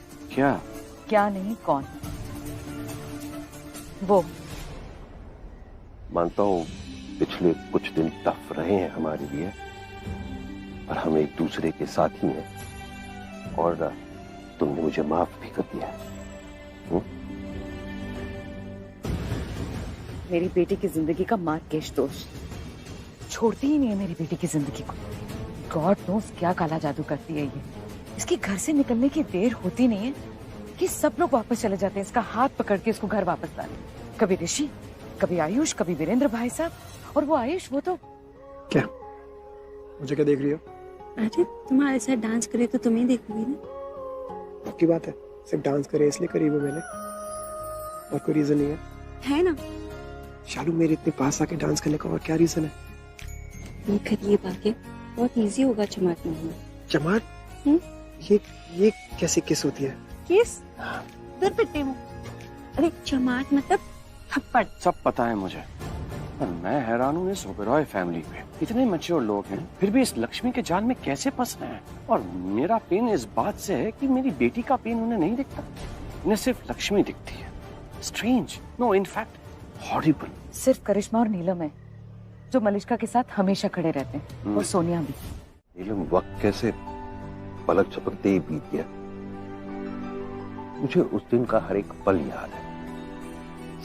क्या नहीं, कौन? वो। मानता हूँ पिछले कुछ दिन टफ रहे हैं हमारे लिए, पर हम एक दूसरे के साथ ही हैं और तुमने मुझे माफ भी कर दिया है। मेरी बेटी की जिंदगी का मार्केश दोष छोड़ती ही नहीं है मेरी बेटी की जिंदगी को। गॉड नोस क्या काला जादू करती है ये। इसकी घर से निकलने की देर होती नहीं है कि सब लोग वापस चले जाते हैं इसका हाथ पकड़ के इसको घर वापस लाने। कभी ऋषि, कभी आयुष, कभी वीरेंद्र भाई साहब, और वो आयुष वो तो क्या मुझे क्या देख रही हो? अरे तुम्हारे साथ डांस करे तो तुम्हें देखूंगी ना। आपकी बात है, सिर्फ डांस करे इसलिए करीब है मैंने, और कोई रीजन नहीं है ना? शालू मेरे इतने पास आके डांस करने का और क्या रीजन है? ये करिए आगे बहुत इजी होगा चमाट मारना। चमाट? ये कैसी किस होती है? किस? दूर पिट्टी हूँ। अरे चमाट मतलब थप्पड़। सब पता है मुझे, पर मैं हैरान हूँ इस ओबेरॉय फैमिली पे। इतने मैच्योर लोग हैं, फिर भी इस लक्ष्मी के जाल में कैसे फंस रहे हैं। और मेरा पेन इस बात से है कि मेरी बेटी का पेन उन्हें नहीं दिखता, उन्हें सिर्फ लक्ष्मी दिखती है। Strange, no in fact horrible. सिर्फ करिश्मा और नीलम है जो मलिष्का के साथ हमेशा खड़े रहते हैं, और सोनिया भी। नीलम वक्त कैसे पलक झपकते ही बीत गया। मुझे उस दिन का हर एक पल याद है,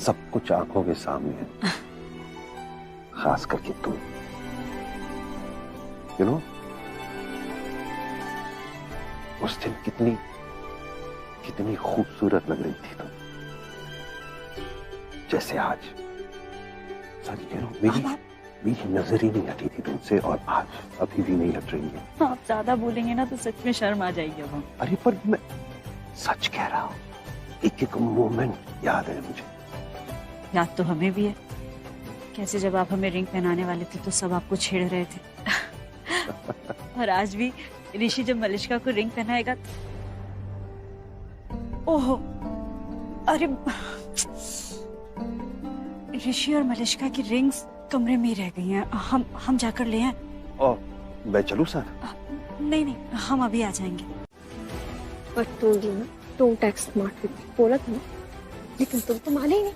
सब कुछ आंखों के सामने है, खास करके तुम। यू नो, उस दिन कितनी खूबसूरत लग रही थी तुम, जैसे आज। सच कह रहा हूं, मेरी नजर ही नहीं हटी थी तुमसे, और आज अभी भी नहीं हट रही है। आप ज्यादा बोलेंगे ना तो सच में शर्म आ जाएगी अब। अरे पर मैं सच कह रहा हूँ, एक एक मोमेंट याद है मुझे। याद तो हमें भी है, कैसे जब आप हमें रिंग पहनाने वाले थे तो सब आपको छेड़ रहे थे। और आज भी ऋषि जब मलिष्का को रिंग पहनाएगा। ओहो, अरे ऋषि और मलिष्का की रिंग्स कमरे में ही रह गई हैं। हम जाकर ले आए। ओ, मैं चलूं सर? नहीं, हम अभी आ जाएंगे। पर टोल्ड यू ना, don't act smart with me, बोला था ना, लेकिन तुम तो माने ही नहीं।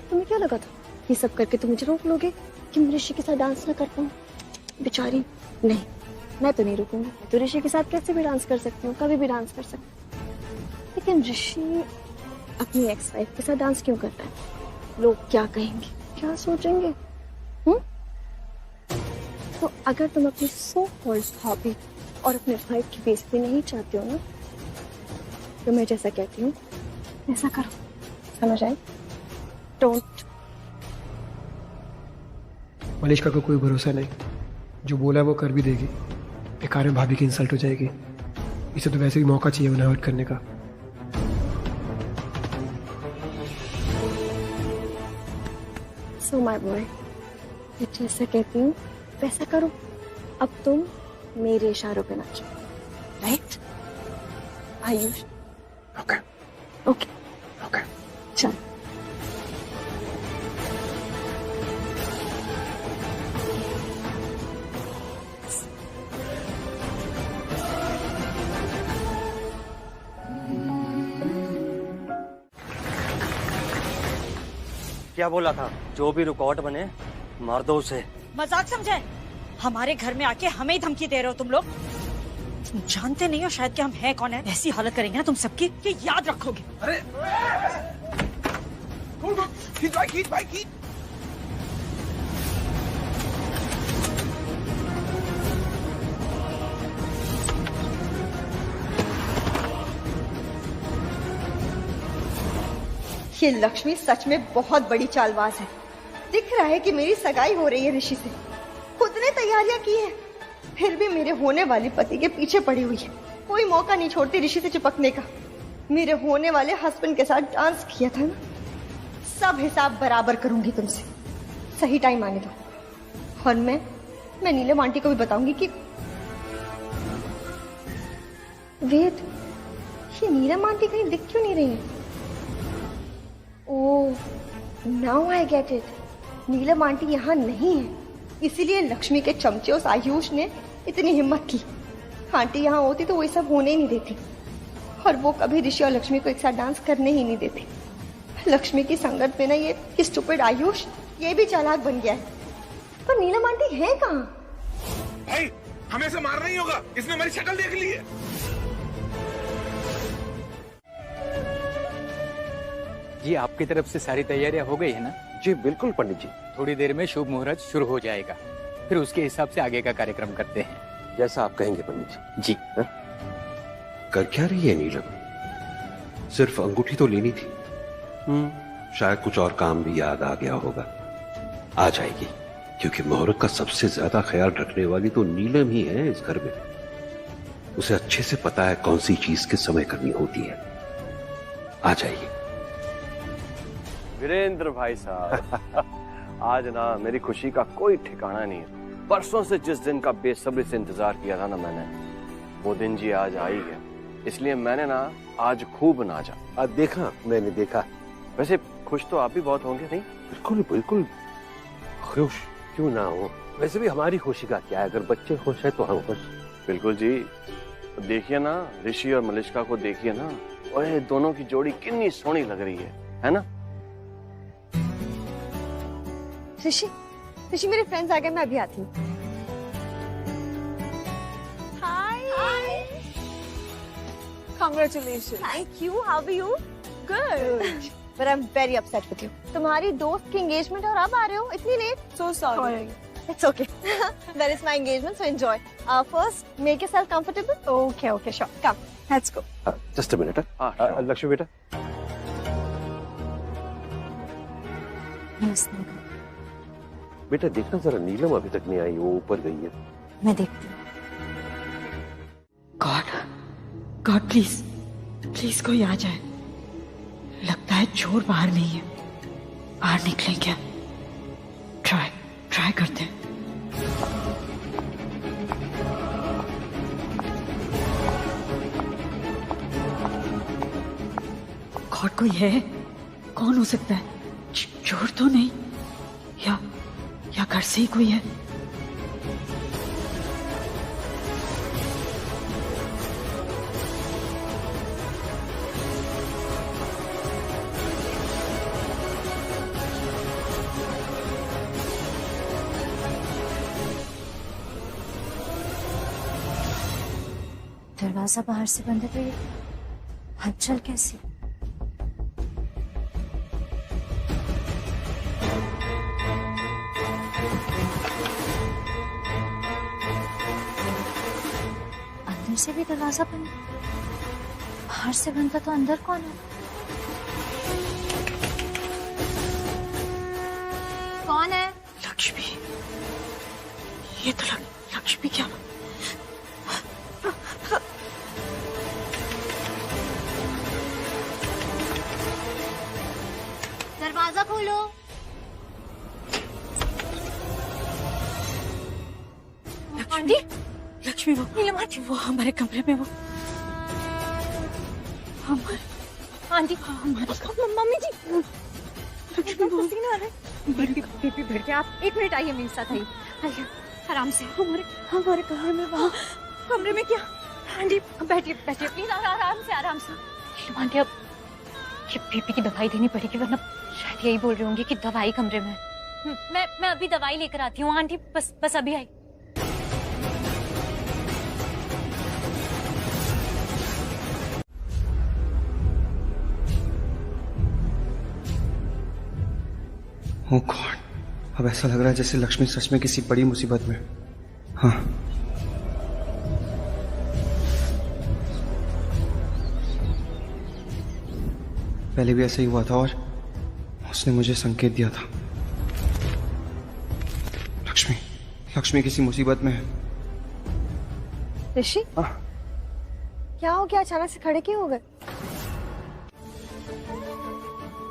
तुम्हें क्या लगा था ये सब करके तुम मुझे रोक लोगे कि मैं ऋषि के साथ डांस ना कर पाऊँ? बेचारी, नहीं, मैं तो नहीं रुकूंगी। तो ऋषि के साथ कैसे भी डांस कर सकती हूँ, कभी भी डांस कर सकती हूँ। लेकिन ऋषि अपनी एक्स वाइफ के साथ डांस क्यों कर रहा है? लोग क्या कहेंगे, क्या सोचेंगे? तो अगर तुम अपनी सो कॉल्ड हॉबी और अपने भाई की बेइज्जती नहीं चाहते हो ना, तो मैं जैसा कहती हूँ ऐसा करो, समझ आए? डोंट। मलिष्का को कोई भरोसा नहीं, जो बोला वो कर भी देगी। बेकार में भाभी की इंसल्ट हो जाएगी। इसे तो वैसे भी मौका चाहिए उन्हें हर्ट करने का। सो माय बॉय, मैं जैसा कहती हूँ वैसा करो। अब तुम मेरे इशारों पे नाचो, right? Ayush? Okay okay okay, चल। क्या बोला था? जो भी रुकावट बने मार दो उसे। मजाक समझे? हमारे घर में आके हमें ही धमकी दे रहे हो तुम लोग। तुम जानते नहीं हो शायद कि हम हैं कौन है। ऐसी हालत करेंगे ना तुम सबकी कि याद रखोगे। अरे खींच भाई। ये लक्ष्मी सच में बहुत बड़ी चालबाज है। दिख रहा है कि मेरी सगाई हो रही है ऋषि से, खुद ने तैयारियां की है, फिर भी मेरे होने वाले पति के पीछे पड़ी हुई है। कोई मौका नहीं छोड़ती ऋषि से चिपकने का। मेरे होने वाले हस्बैंड के साथ डांस किया था ना, सब हिसाब बराबर करूंगी तुमसे। सही टाइम आने दो, और मैं नीलम आंटी को भी बताऊंगी कि वेट, ये नीलम आंटी कहीं दिख क्यों नहीं रही है? Oh, now I get it. Neelam aunty यहाँ नहीं है, इसीलिए लक्ष्मी के चमचे उस आयुष ने इतनी हिम्मत की। आंटी यहाँ होती तो वो सब होने ही नहीं देती, और वो कभी ऋषि और लक्ष्मी को एक साथ डांस करने ही नहीं देती। लक्ष्मी की संगत में ना ये स्टूपिड आयुष ये भी चालाक बन गया है। पर नीलम आंटी है कहाँ? भाई हमें इसे मारना ही होगा, इसने हमारी शक्ल देख ली है। जी आपकी तरफ से सारी तैयारियां हो गई है ना? जी बिल्कुल पंडित जी। थोड़ी देर में शुभ मुहूर्त शुरू हो जाएगा, फिर उसके हिसाब से आगे का कार्यक्रम करते हैं। जैसा आप कहेंगे पंडित जी। जी। कर क्या रही है नीलम? सिर्फ अंगूठी तो लेनी थी। शायद कुछ और काम भी याद आ गया होगा। आ जाएगी, क्योंकि मुहूर्त का सबसे ज्यादा ख्याल रखने वाली तो नीलम ही है इस घर में। उसे अच्छे से पता है कौन सी चीज किस समय करनी होती है। आ जाइए। वीरेंद्र भाई साहब, आज ना मेरी खुशी का कोई ठिकाना नहीं है। परसों से जिस दिन का बेसब्री से इंतजार किया था ना मैंने, वो दिन जी आज आ ही गया। इसलिए मैंने ना आज खूब नाचा। देखा, मैंने देखा। वैसे खुश तो आप भी बहुत होंगे नहीं? बिल्कुल बिल्कुल खुश क्यों ना हो। वैसे भी हमारी खुशी का क्या है, अगर बच्चे खुश है तो हम खुश। बिल्कुल जी। देखिए ना, ऋषि और मलिष्का को देखिए ना, और ये दोनों की जोड़ी कितनी सोहनी लग रही है ना? ऋषि मेरे फ्रेंड्स आ गए, मैं अभी आती हूँ। हाय। Congratulations. Thank you. How are you? Good. But I'm very upset with you. तुम्हारी दोस्त की engagement है और अब आ रहे हो इतनी late? So sorry. It's okay. That is my engagement, so enjoy. First, make yourself comfortable. Okay, sure. Come, let's go. Just a minute. Lakshmi बेटा। बेटा देखना जरा, नीलम अभी तक नहीं आई, वो ऊपर गई है। मैं देखती हूँ। गॉड प्लीज कोई आ जाए। लगता है चोर बाहर नहीं है। बाहर निकले क्या? ट्राई करते हैं। गॉड कोई है? कौन हो सकता है? चोर तो नहीं, या घर से ही कोई है? दरवाजा बाहर से बंद है तो ये हलचल कैसी? अंदर से भी दरवाजा बंद, बाहर से बंद था तो अंदर कौन है? कौन है? लक्ष्मी। ये तो लक्ष्मी क्या? दरवाजा खोलो। आंटी, लक्ष्मी वो नीलम आंटी, वो हमारे कमरे में, वो हमारे आंटी, मम्मी जी, लक्ष्मी पसीना आ रहा है। बेबी बैठ के, आप 1 मिनट आइए मेरे साथ। आइए आराम से। हमारे कमरे में, वहाँ कमरे में क्या? आंटी बैठिए प्लीज, आराम से। आंटी अब ये बीपी की दवाई देनी पड़ेगी, वरना शायद यही बोल रही होंगी कि दवाई कमरे में। मैं अभी दवाई लेकर आती हूँ आंटी, बस अभी आई। ओह गॉड, अब ऐसा लग रहा है जैसे लक्ष्मी सच में किसी बड़ी मुसीबत में। हाँ, पहले भी ऐसा ही हुआ था और उसने मुझे संकेत दिया था। लक्ष्मी किसी मुसीबत में है। ऋषि, क्या हो गया? अचानक से खड़े क्यों हो गए?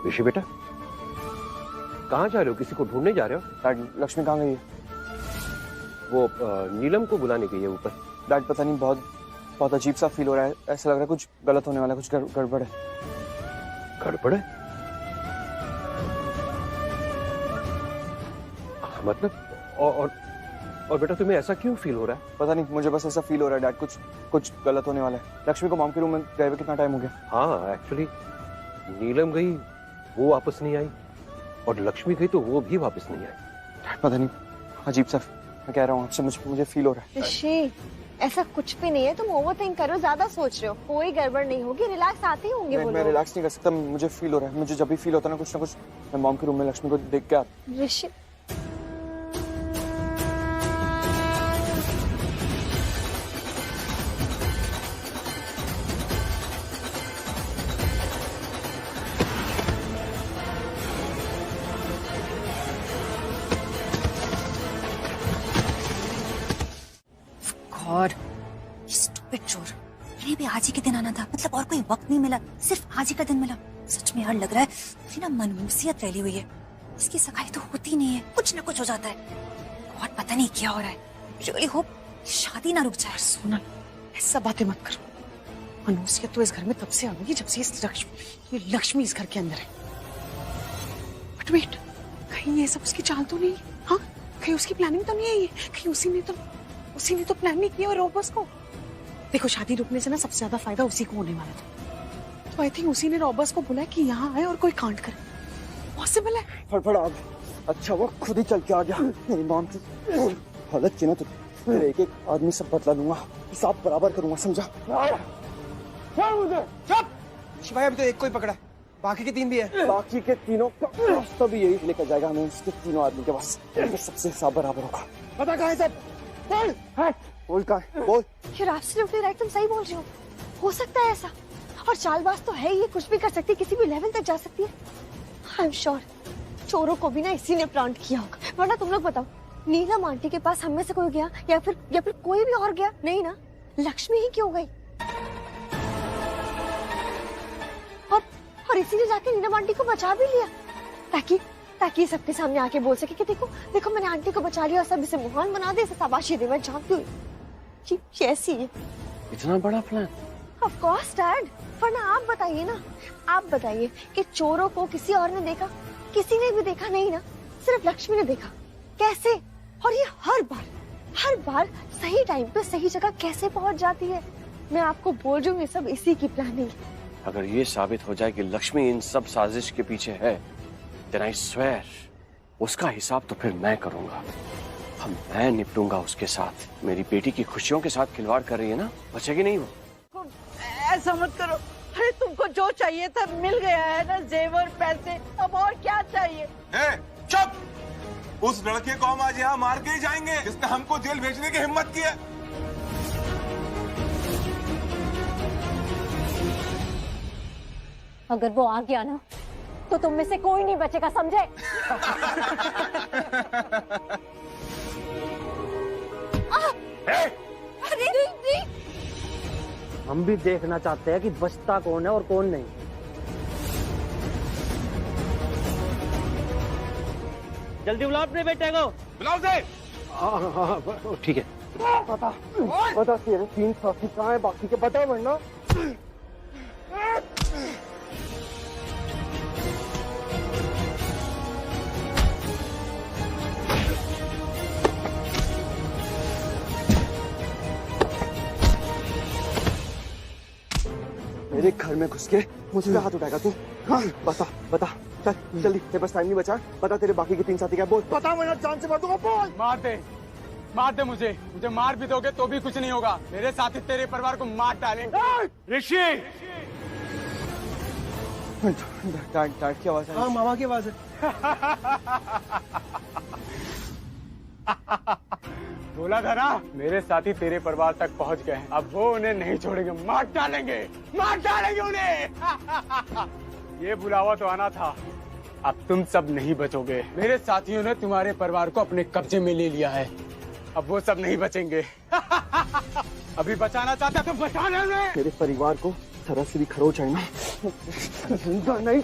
ऋषि बेटा, कहाँ जा रहे हो? किसी को ढूंढने जा रहे हो? डैड, लक्ष्मी कहाँ गई है? वो नीलम को बुलाने गई है ऊपर। डैड, पता नहीं, बहुत अजीब सा फील हो रहा है। ऐसा लग रहा है कुछ गलत होने वाला है, कुछ गड़बड़ है। गड़बड़ है? मतलब और बेटा तुम्हें ऐसा क्यों फील हो रहा है? पता नहीं, मुझे बस ऐसा फील हो रहा है डैड, कुछ गलत होने वाला है। लक्ष्मी को मॉम के रूम में गए हुए कितना टाइम हो गया? हाँ, एक्चुअली नीलम गई, वो वापस नहीं आई, और लक्ष्मी गई तो वो भी वापस नहीं आई। पता नहीं, अजीब सा मैं कह रहा हूँ आपसे, मुझे फील हो रहा है। ऋषि, ऐसा कुछ भी नहीं है, तुम ओवर थिंक करो, ज्यादा सोच रहे हो, कोई गड़बड़ नहीं होगी, रिलैक्स आते ही होंगे वो लोग। मैं रिलैक्स नहीं कर सकता, मुझे फील हो रहा है। मुझे जब भी फील होता है ना कुछ, मैं मॉम के रूम में लक्ष्मी को देख के आता। ऋषि, गॉड, स्टूपिड चोर, इन्हें भी आज ही के दिन आना था, मतलब और कोई वक्त नहीं मिला, सिर्फ आज ही का दिन मिला। सच में यार लग रहा है कि ना मनहूसियत फैली हुई है, इसकी सगाई तो होती नहीं है, कुछ ना कुछ हो जाता है। गॉड, पता नहीं क्या हो रहा है। रियली होप शादी ना रुक जाए। सोनल, ऐसा बातें मत करो। मनहूसियत तो इस घर में तब से आ गई जब से इस लक्ष्मी इस घर के अंदर है। बट वेट, कहीं ये सब उसकी चाल तो नहीं? हाँ, कहीं उसकी प्लानिंग तो नहीं है ये? कहीं उसी ने तो प्लान नहीं किया रॉबर्स को। देखो, शादी रुकने से ना सबसे ज्यादा फायदा उसी को होने वाला था, तो आई थिंक उसी ने रॉबर्स को बुलाया कि यहाँ आए और कोई कांड करे। पॉसिबल है। फड़फड़ आ गया, अच्छा वो खुद ही चल के आ गया। मेरी मॉम की हालत की ना तो फिर एक एक आदमी सब बदला लूंगा, हिसाब बराबर करूंगा, समझा? चुप! शिवाय, अभी तो एक को ही पकड़ा है, बाकी के 3 भी है। बाकी के तीनों रास्ता भी यही लेकर जाएगा हमें, उसके तीनों आदमी के पास, सबसे हिसाब बराबर होगा। पता कहाँ है सब? बोल कहाँ है? बोल। You're absolutely right, तुम सही बोल रहे हो सकता है ऐसा, और चालबाज तो है, ये कुछ भी कर सकती है, किसी भी लेवल तक जा सकती है। आई एम श्योर चोरों को भी ना इसी ने प्लांट किया होगा, वरना तुम लोग बताओ, नीलम आंटी के पास हम में से कोई गया या फिर कोई भी और गया? नहीं ना, लक्ष्मी ही क्यों गई? और इसी ने जाके नीलम आंटी को बचा भी लिया, ताकि सबके सामने आके बोल सके कि देखो मैंने आंटी को बचा लिया, और सब इसे महान बना दे, इसे शाबाशी दे। मैं जानती हूँ ये ऐसी है। इतना बड़ा प्लान? ऑफ कोर्स डैड, वरना आप बताइए ना, आप बताइए कि चोरों को किसी और ने देखा? किसी ने भी देखा नहीं ना, सिर्फ लक्ष्मी ने देखा। कैसे? और ये हर बार सही टाइम पे सही जगह कैसे पहुंच जाती है? मैं आपको बोल रही हूँ, ये सब इसी की प्लानिंग है। अगर ये साबित हो जाए कि लक्ष्मी इन सब साजिश के पीछे है, then I swear, उसका हिसाब तो फिर मैं करूंगा। मैं निपटूंगा उसके साथ। मेरी बेटी की खुशियों के साथ खिलवाड़ कर रही है ना, बचेगी नहीं वो। ऐसा मत करो, अरे तुमको जो चाहिए था मिल गया है ना, जेवर, पैसे, अब और क्या चाहिए? चुप! उस लड़के को हम आज यहाँ मार के ही जाएंगे जिसने हमको जेल भेजने की हिम्मत की है। अगर वो आ गया ना तो तुम में से कोई नहीं बचेगा, समझे? हम भी देखना चाहते हैं कि बचता कौन है और कौन नहीं। जल्दी बुलाओ अपने बेटे को। बुलाओ से। हाँ, ठीक है। बता तेरे 3 साथी कहाँ है, बाकी के बता, वरना मेरे घर में घुस के मुझ पे हाथ उठाएगा तू? हाँ, बता, चल जल्दी, तेरे पास टाइम नहीं बचा। बता तेरे बाकी के 3 साथी क्या? बोल, बता, मैं जान से मार दूंगा। बोल। मार दे मुझे मार भी दोगे तो भी कुछ नहीं होगा। मेरे साथी तेरे परिवार को मार डालेंगे। ऋषि, डैड की आवाज है। हाँ, मामा की आवाज है। बोला था ना, मेरे साथी तेरे परिवार तक पहुंच गए हैं, अब वो उन्हें नहीं छोड़ेंगे, मार डालेंगे उन्हें। ये बुलावा तो आना था, अब तुम सब नहीं बचोगे। मेरे साथियों ने तुम्हारे परिवार को अपने कब्जे में ले लिया है, अब वो सब नहीं बचेंगे। अभी बचाना चाहता तो बचा ले उन्हें। तेरे परिवार को जरा से भी खरोच है ना, जिंदा नहीं।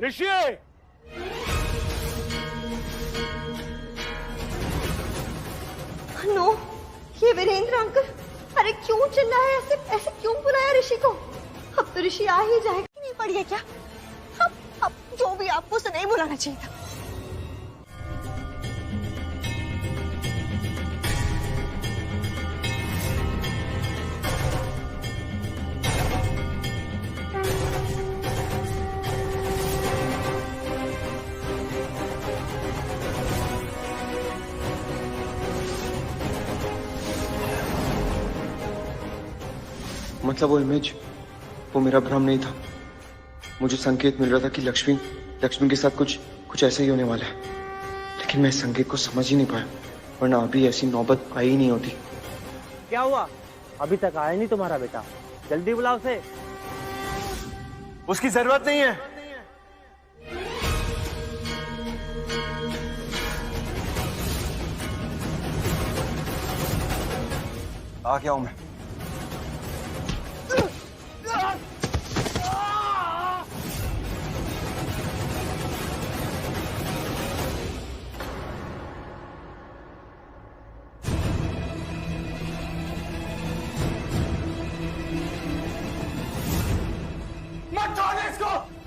ऋषि, नो, ये वीरेंद्र अंकल, अरे क्यों चिल्लाए ऐसे क्यों बुलाया ऋषि को? अब तो ऋषि आ ही जाएगा। नहीं पड़ी है क्या? अब जो भी, आपको उसे नहीं बुलाना चाहिए था। मतलब वो इमेज, वो मेरा भ्रम नहीं था। मुझे संकेत मिल रहा था कि लक्ष्मी के साथ कुछ ऐसा ही होने वाला है, लेकिन मैं इस संकेत को समझ ही नहीं पाया, वरना अभी ऐसी नौबत आई ही नहीं होती। क्या हुआ? अभी तक आया नहीं तुम्हारा बेटा? जल्दी बुलाओ उसे। उसकी जरूरत नहीं है। आ गया हूं मैं।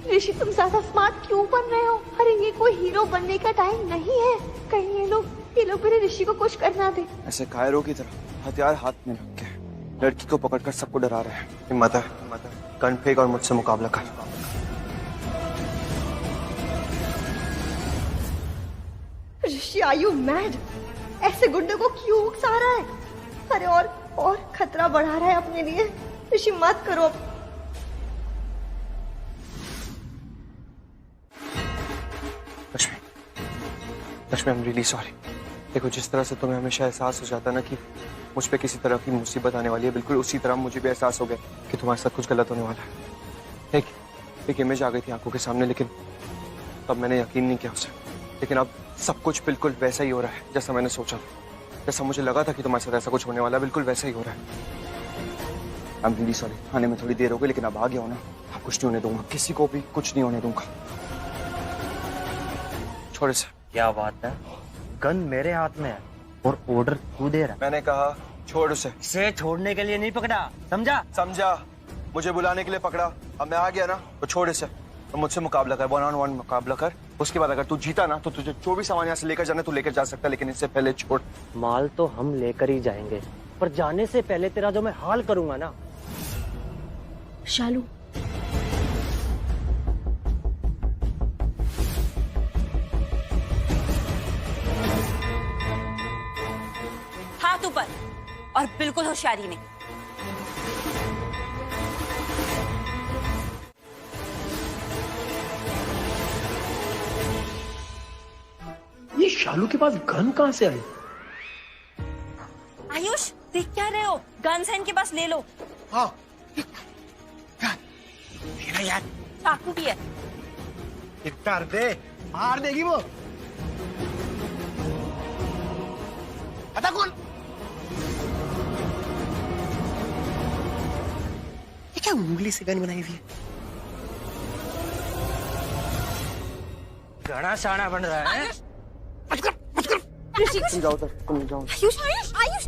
ऋषि, तुम ज्यादा स्मार्ट क्यों बन रहे हो? अरे ये कोई हीरो बनने का टाइम नहीं है। कहीं ये लोग मेरे ऋषि को कुछ करना दे। ऐसे कायरों की तरह हथियार हाथ में रख के लड़की को पकड़कर सबको डरा रहे हैं। हिम्मत है, गन फेंक और मुझसे मुकाबला कर। ऋषि, आर यू मैड? ऐसे गुंडे को क्यों उकसा रहा है? अरे और खतरा बढ़ा रहा है अपने लिए। ऋषि मत करो। Lakshmi, I am really sorry. देखो, जिस तरह से तुम्हें हमेशा एहसास हो जाता है ना कि मुझ पे किसी तरह की मुसीबत आने वाली है, बिल्कुल उसी तरह मुझे भी एहसास हो गया कि तुम्हारे साथ कुछ गलत होने वाला है। एक इमेज आ गई थी आंखों के सामने, लेकिन तब मैंने यकीन नहीं किया उसे। लेकिन अब सब कुछ बिल्कुल वैसा ही हो रहा है जैसा मैंने सोचा था। जैसा मुझे लगा था कि तुम्हारे साथ ऐसा कुछ होने वाला है, बिल्कुल वैसा ही हो रहा है। I am really sorry. आने में थोड़ी देर हो गई, लेकिन अब आ गया हो ना, अब कुछ नहीं होने दूंगा, किसी को भी कुछ नहीं होने दूंगा। छोड़ इसे। क्या बात है? गन मेरे हाथ में है और ऑर्डर तू दे रहा है। मैंने कहा छोड़ उसे। इसे छोड़ने के लिए नहीं पकड़ा, समझा? मुझे बुलाने के लिए पकड़ा। अब मैं आ गया ना, तो छोड़ इसे। तो मुझसे मुकाबला कर, 1-on-1 मुकाबला कर। उसके बाद अगर तू जीता ना, तो तुझे जो भी सामान यहाँ से लेकर जाना तू लेकर जा सकता, लेकिन इससे पहले छोड़। माल तो हम लेकर ही जाएंगे, पर जाने से पहले तेरा जो मैं हाल करूंगा ना। शालू, हाथ ऊपर और बिल्कुल होशियारी में। ये शालू के पास गन कहां से आई? आयुष, देख क्या रहे हो? गन्स है इनके पास, ले लो। हाँ। यार, चाकू भी है। कर दे, मार देगी वो। पता कौन? ये क्या उंगली से गन बनाई हुई है? घना शाना बन रहा है। तुम जाओ तक, तुम जाओ। आयुष, आयुष, आयुष।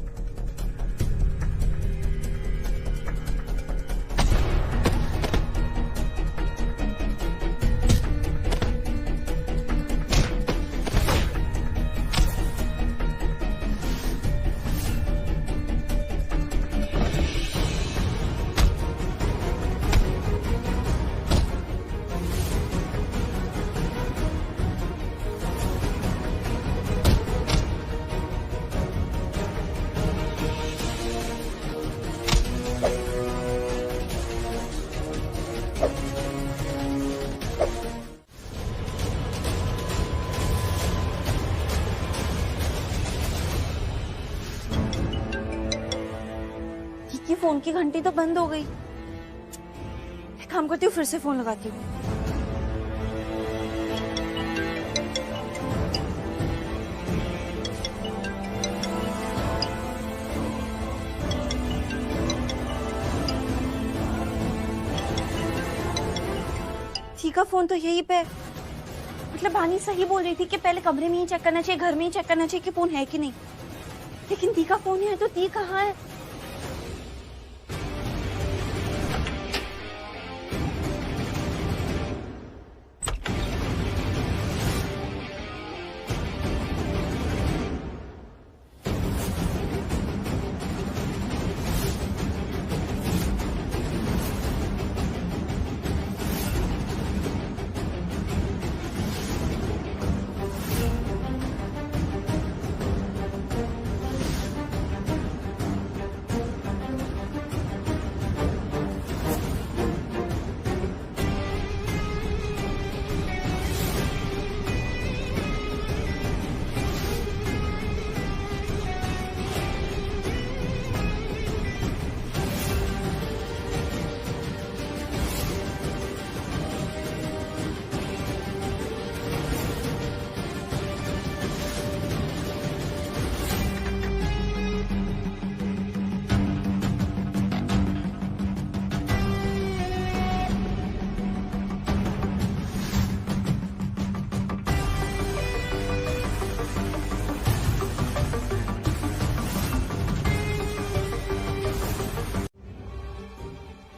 ये फोन की घंटी तो बंद हो गई। एक काम करती हूँ, फिर से फोन लगाती हूँ। का फोन तो यहीं पे, मतलब बानी सही बोल रही थी कि पहले कमरे में ही चेक करना चाहिए, घर में ही चेक करना चाहिए कि फोन है कि नहीं। लेकिन दी का फोन है तो दी कहाँ है?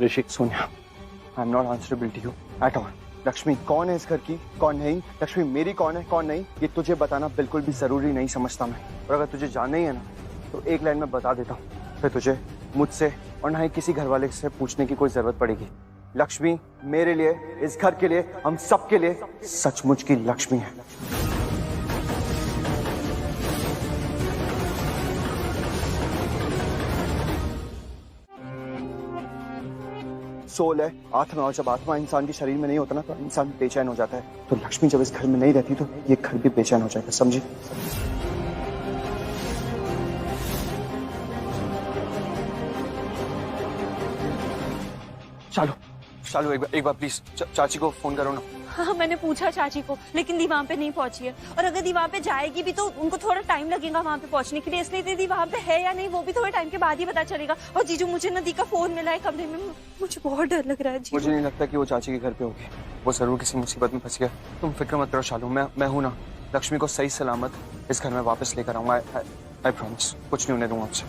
Rishi, Sonia, I am not answerable to you at all. Lakshmi कौन है इस घर की, कौन नहीं, लक्ष्मी मेरी कौन है, कौन नहीं, ये तुझे बताना बिल्कुल भी जरूरी नहीं समझता मैं। और अगर तुझे जानना ही है ना, तो एक लाइन में बता देता हूँ, फिर तुझे मुझसे और ना ही किसी घर वाले से पूछने की कोई जरूरत पड़ेगी। लक्ष्मी मेरे लिए, इस घर के लिए, हम सब के लिए सचमुच की लक्ष्मी है। सोल है, आत्मा, और जब आत्मा इंसान के शरीर में नहीं होता ना, तो इंसान बेचैन हो जाता है। तो लक्ष्मी जब इस घर में नहीं रहती, तो ये घर भी बेचैन हो जाएगा, समझी? चलो चलो, एक बार प्लीज चाची को फोन करो ना। हाँ, मैंने पूछा चाची को, लेकिन दी वहाँ पे नहीं पहुंची है। और अगर दी वहाँ पे जाएगी भी तो उनको थोड़ा टाइम लगेगा वहाँ पे पहुंचने के लिए, इसलिए दीदी वहाँ पे है या नहीं वो भी थोड़े टाइम के बाद ही पता चलेगा। और जीजू, मुझे ना दी का फोन मिला है कमरे में, मुझे बहुत डर लग रहा है। मुझे नहीं लगता कि वो चाची के घर पे होगी, वो जरूर किसी मुसीबत में फंस गया। तुम फिक्र मत करो शालू, मैं हूँ ना। लक्ष्मी को सही सलामत इस घर में वापस लेकर आऊंगा, आई प्रॉमिस। कुछ नहीं होने दूंगा आपसे।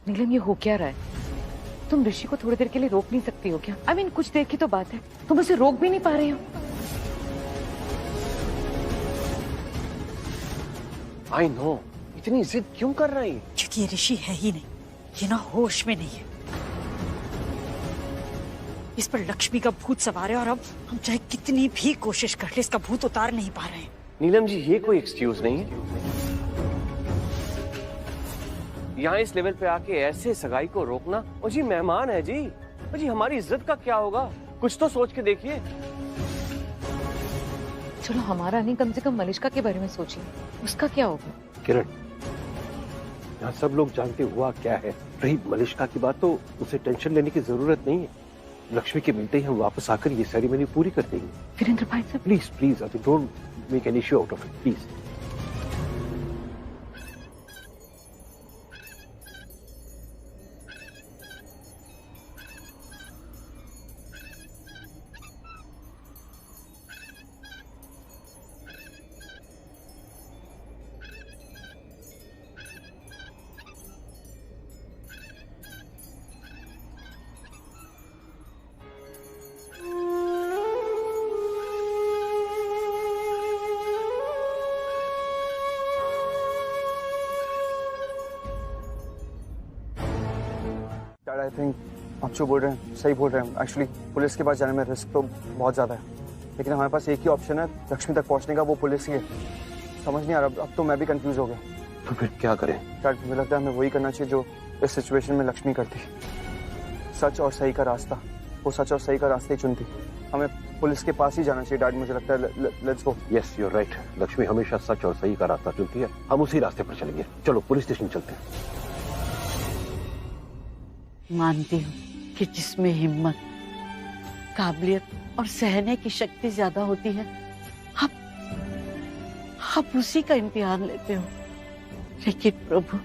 नीलम, ये हो क्या रहा है? तुम ऋषि को थोड़ी देर के लिए रोक नहीं सकती हो क्या? आई मीन, कुछ देर की तो बात है, तुम उसे रोक भी नहीं पा रहे हो। आई नो, इतनी जिद क्यों कर रही? क्योंकि ये ऋषि है ही नहीं, ये ना होश में नहीं है। इस पर लक्ष्मी का भूत सवार है और अब हम चाहे कितनी भी कोशिश कर ले, इसका भूत उतार नहीं पा रहे हैं। नीलम जी, ये कोई एक्सक्यूज नहीं है। यहाँ इस लेवल पे आके ऐसे सगाई को रोकना, और जी मेहमान है जी, और जी हमारी इज्जत का क्या होगा, कुछ तो सोच के देखिए। चलो हमारा नहीं, कम से कम मलिष्का के बारे में सोचिए, उसका क्या होगा? किरण, यहाँ सब लोग जानते हुआ क्या है। रही मलिष्का की बात, तो उसे टेंशन लेने की जरूरत नहीं है। लक्ष्मी के मिलते ही हम वापस आकर ये सेरेमनी पूरी कर देंगे। वीरेंद्र भाई साहब, प्लीज प्लीज, अभी don't make an issue out of it, please. I think आप जो बोल रहे हैं सही बोल रहे हैं। एक्चुअली पुलिस के पास जाने में रिस्क तो बहुत ज़्यादा है, लेकिन हमारे पास एक ही ऑप्शन है लक्ष्मी तक पहुंचने का, वो पुलिस ही है। समझ नहीं आ रहा, अब तो मैं भी कंफ्यूज हो गया। तो फिर क्या करें? डैड, मुझे लगता है हमें वही करना चाहिए जो इस सिचुएशन में लक्ष्मी करती, सच और सही का रास्ता। वो सच और सही का रास्ता ही चुनती। हमें पुलिस के पास ही जाना चाहिए डैड, मुझे लगता है। Let's go. Yes, you are right. Lakshmi हमेशा सच और सही का रास्ता चुनती है, हम उसी रास्ते पर चलेंगे। चलो पुलिस स्टेशन चलते हैं। मानती हूँ कि जिसमें हिम्मत, काबिलियत और सहने की शक्ति ज्यादा होती है, आप उसी का इम्तिहान लेते हो। लेकिन प्रभु,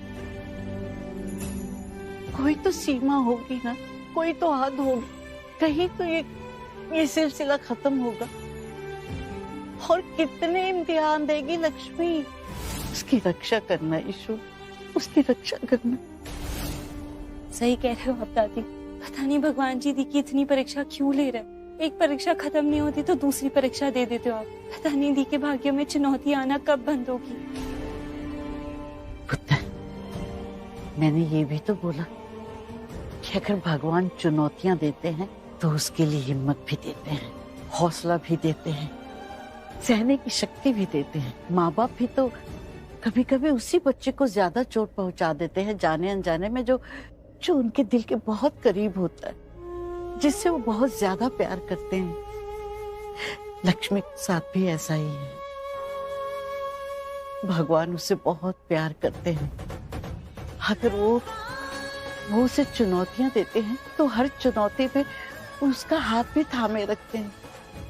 कोई तो सीमा होगी ना, कोई तो हद होगी, कहीं तो ये सिलसिला खत्म होगा। और कितने इम्तिहान देगी लक्ष्मी? उसकी रक्षा करना ईशु, उसकी रक्षा करना। सही कह रहे हो आप दादी, पता नहीं भगवान जी दी की इतनी परीक्षा क्यों ले रहे। एक परीक्षा खत्म नहीं होती तो दूसरी परीक्षा दे देते हो आप। पता नहीं दी के भाग्य में चुनौती आना कब बंद होगी। पुत्र, मैंने ये भी तो बोला कि अगर भगवान चुनौतियां देते हैं तो उसके लिए हिम्मत भी देते हैं, हौसला भी देते हैं, सहने की शक्ति भी देते हैं। माँ बाप भी तो कभी कभी उसी बच्चे को ज्यादा चोट पहुंचा देते हैं जाने अनजाने में, जो उनके दिल के बहुत करीब होता है, जिससे वो बहुत ज्यादा प्यार करते हैं। लक्ष्मी के साथ भी ऐसा ही है। भगवान उसे बहुत प्यार करते हैं। अगर वो उसे चुनौतियां देते हैं तो हर चुनौती पे उसका हाथ भी थामे रखते हैं।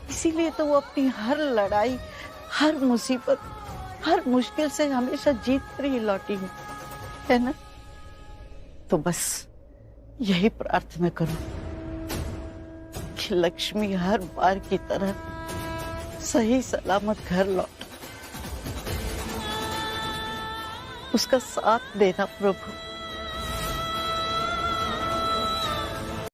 इसीलिए तो वो अपनी हर लड़ाई, हर मुसीबत, हर मुश्किल से हमेशा जीत कर ही लौटी है ना? तो बस यही प्रार्थना करो कि लक्ष्मी हर बार की तरह सही सलामत घर लौटे। उसका साथ देना प्रभु।